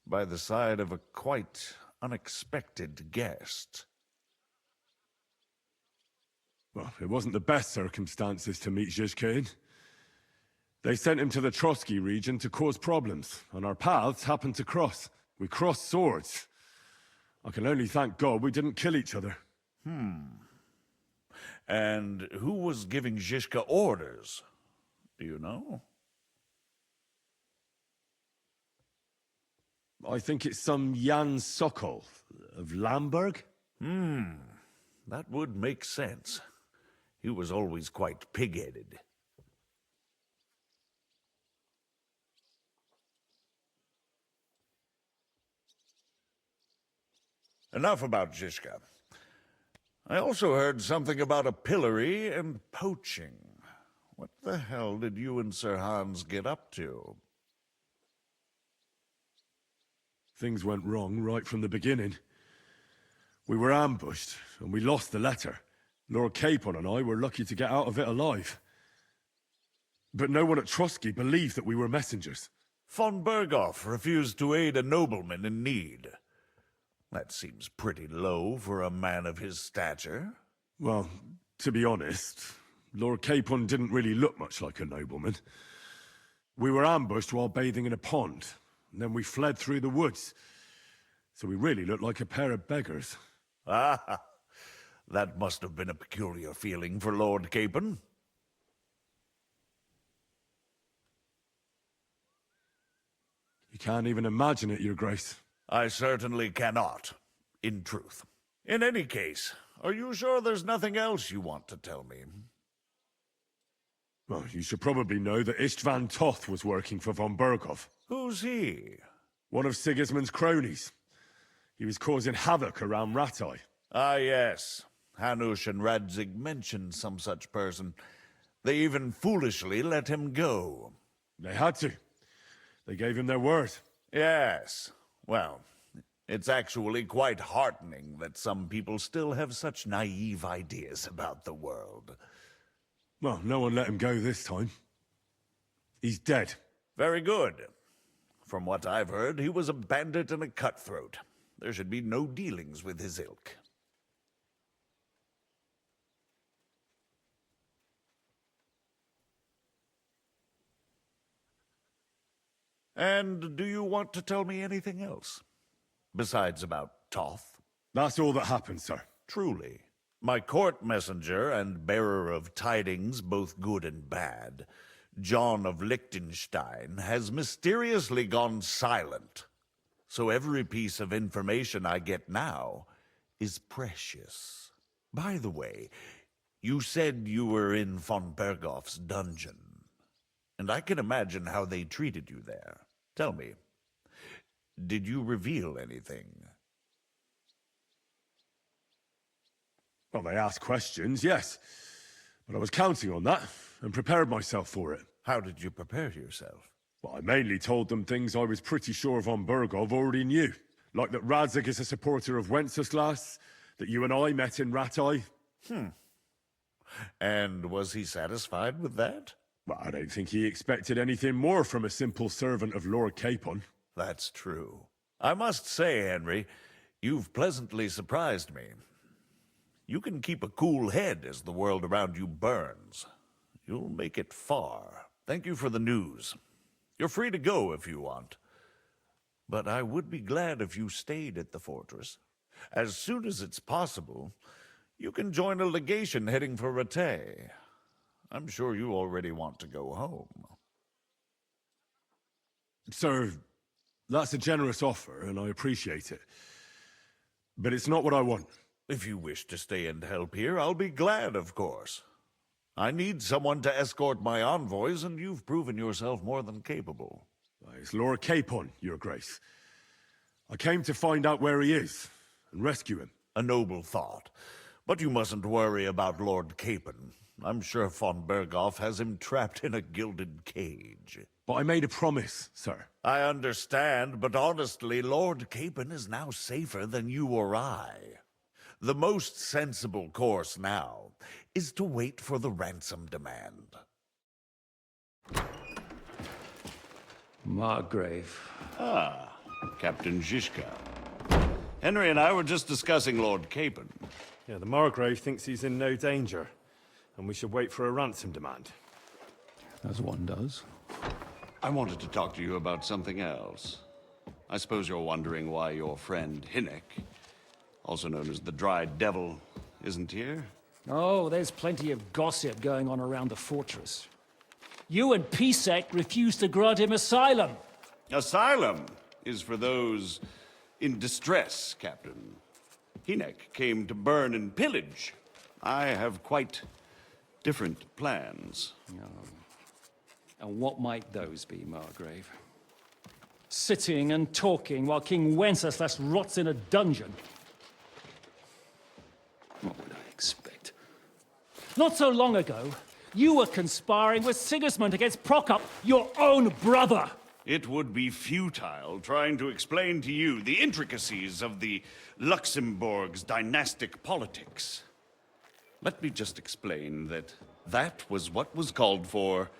by the side of a quite unexpected guest. Well, it wasn't the best circumstances to meet Zizka in. They sent him to the Trotsky region to cause problems, and our paths happened to cross. We crossed swords. I can only thank God we didn't kill each other. And who was giving Zizka orders? Do you know? I think it's some Jan Sokol of Lamberg. That would make sense. He was always quite pig-headed. Enough about Zizka. I also heard something about a pillory and poaching. What the hell did you and Sir Hans get up to? Things went wrong right from the beginning. We were ambushed, and we lost the letter. Lord Capon and I were lucky to get out of it alive. But no one at Trotsky believed that we were messengers. Von Berghoff refused to aid a nobleman in need. That seems pretty low for a man of his stature. Well, to be honest, Lord Capon didn't really look much like a nobleman. We were ambushed while bathing in a pond, and then we fled through the woods. So we really looked like a pair of beggars. Ah, that must have been a peculiar feeling for Lord Capon. You can't even imagine it, Your Grace. I certainly cannot, in truth. In any case, are you sure there's nothing else you want to tell me? Well, you should probably know that Istvan Toth was working for von Berghoff. Who's he? One of Sigismund's cronies. He was causing havoc around Ratai. Ah, yes. Hanush and Radzig mentioned some such person. They even foolishly let him go. They had to. They gave him their word. Yes. Well, it's actually quite heartening that some people still have such naive ideas about the world. Well, no one let him go this time. He's dead. Very good. From what I've heard, he was a bandit and a cutthroat. There should be no dealings with his ilk. And do you want to tell me anything else? Besides about Toth? That's all that happened, sir. Truly. My court messenger and bearer of tidings, both good and bad, John of Liechtenstein, has mysteriously gone silent. So every piece of information I get now is precious. By the way, you said you were in von Berghoff's dungeon. And I can imagine how they treated you there. Tell me, did you reveal anything? Well, they asked questions, yes. But I was counting on that, and prepared myself for it. How did you prepare yourself? Well, I mainly told them things I was pretty sure von Berghoff already knew. Like that Radzig is a supporter of Wenceslas, that you and I met in Ratai. And was he satisfied with that? Well, I don't think he expected anything more from a simple servant of Lord Capon. That's true. I must say, Henry, you've pleasantly surprised me. You can keep a cool head as the world around you burns. You'll make it far. Thank you for the news. You're free to go if you want. But I would be glad if you stayed at the fortress. As soon as it's possible, you can join a legation heading for Rattay. I'm sure you already want to go home. Sir, that's a generous offer, and I appreciate it. But it's not what I want. If you wish to stay and help here, I'll be glad, of course. I need someone to escort my envoys, and you've proven yourself more than capable. It's Lord Capon, Your Grace. I came to find out where he is, and rescue him. A noble thought. But you mustn't worry about Lord Capon. I'm sure von Berghoff has him trapped in a gilded cage. But I made a promise, sir. I understand, but honestly, Lord Capon is now safer than you or I. The most sensible course now is to wait for the ransom demand. Margrave. Ah, Captain Zizka. Henry and I were just discussing Lord Capon. Yeah, the Margrave thinks he's in no danger, and we should wait for a ransom demand. As one does. I wanted to talk to you about something else. I suppose you're wondering why your friend Hinek, also known as the Dried Devil, isn't here? Oh, there's plenty of gossip going on around the fortress. You and Pisek refused to grant him asylum. Asylum is for those in distress, Captain. Hinek came to burn and pillage. I have quite different plans. Oh. And what might those be, Margrave? Sitting and talking while King Wenceslas rots in a dungeon. What would I expect? Not so long ago, you were conspiring with Sigismund against Prokop, your own brother! It would be futile trying to explain to you the intricacies of the Luxembourg's dynastic politics. Let me just explain that that was what was called for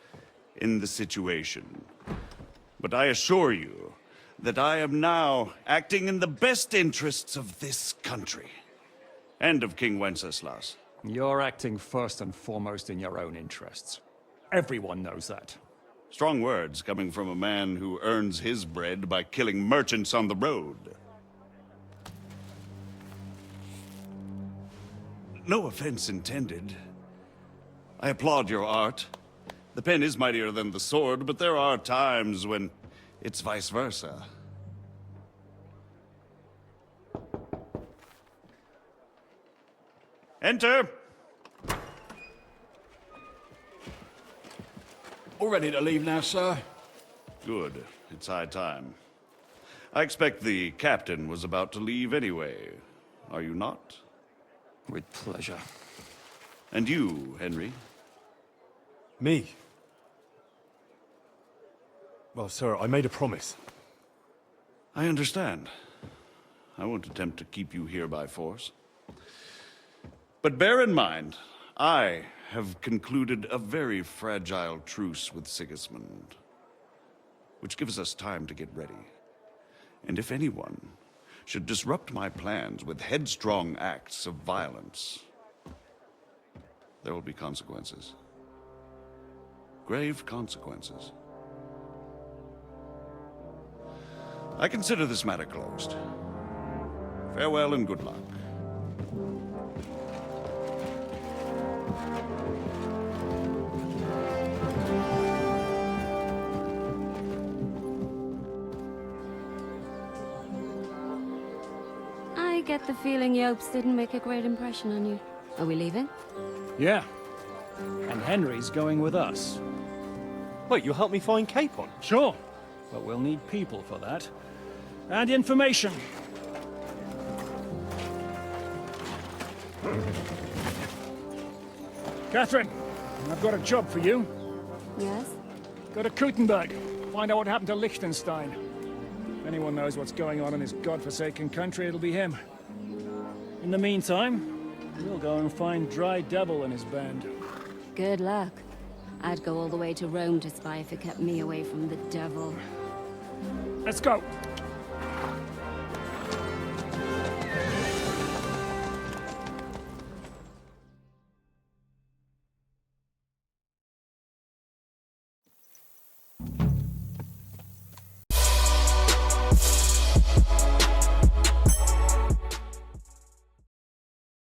in the situation. But I assure you that I am now acting in the best interests of this country and of King Wenceslas. You're acting first and foremost in your own interests. Everyone knows that. Strong words coming from a man who earns his bread by killing merchants on the road. No offense intended. I applaud your art. The pen is mightier than the sword, but there are times when it's vice versa. Enter! All ready to leave now, sir? Good. It's high time. I expect the captain was about to leave anyway. Are you not? With pleasure. And you, Henry? Me? Well, sir, I made a promise. I understand. I won't attempt to keep you here by force. But bear in mind, I have concluded a very fragile truce with Sigismund, which gives us time to get ready. And if anyone should disrupt my plans with headstrong acts of violence, there will be consequences. Grave consequences. I consider this matter closed. Farewell and good luck. I get the feeling Yopes didn't make a great impression on you. Are we leaving? Yeah. And Henry's going with us. Wait, you'll help me find Capon? Sure. But we'll need people for that. And information. Catherine, I've got a job for you. Yes? Go to Kuttenberg. Find out what happened to Liechtenstein. If anyone knows what's going on in this godforsaken country, it'll be him. In the meantime, we'll go and find Dry Devil and his band. Good luck. I'd go all the way to Rome to spy if it kept me away from the devil. Let's go.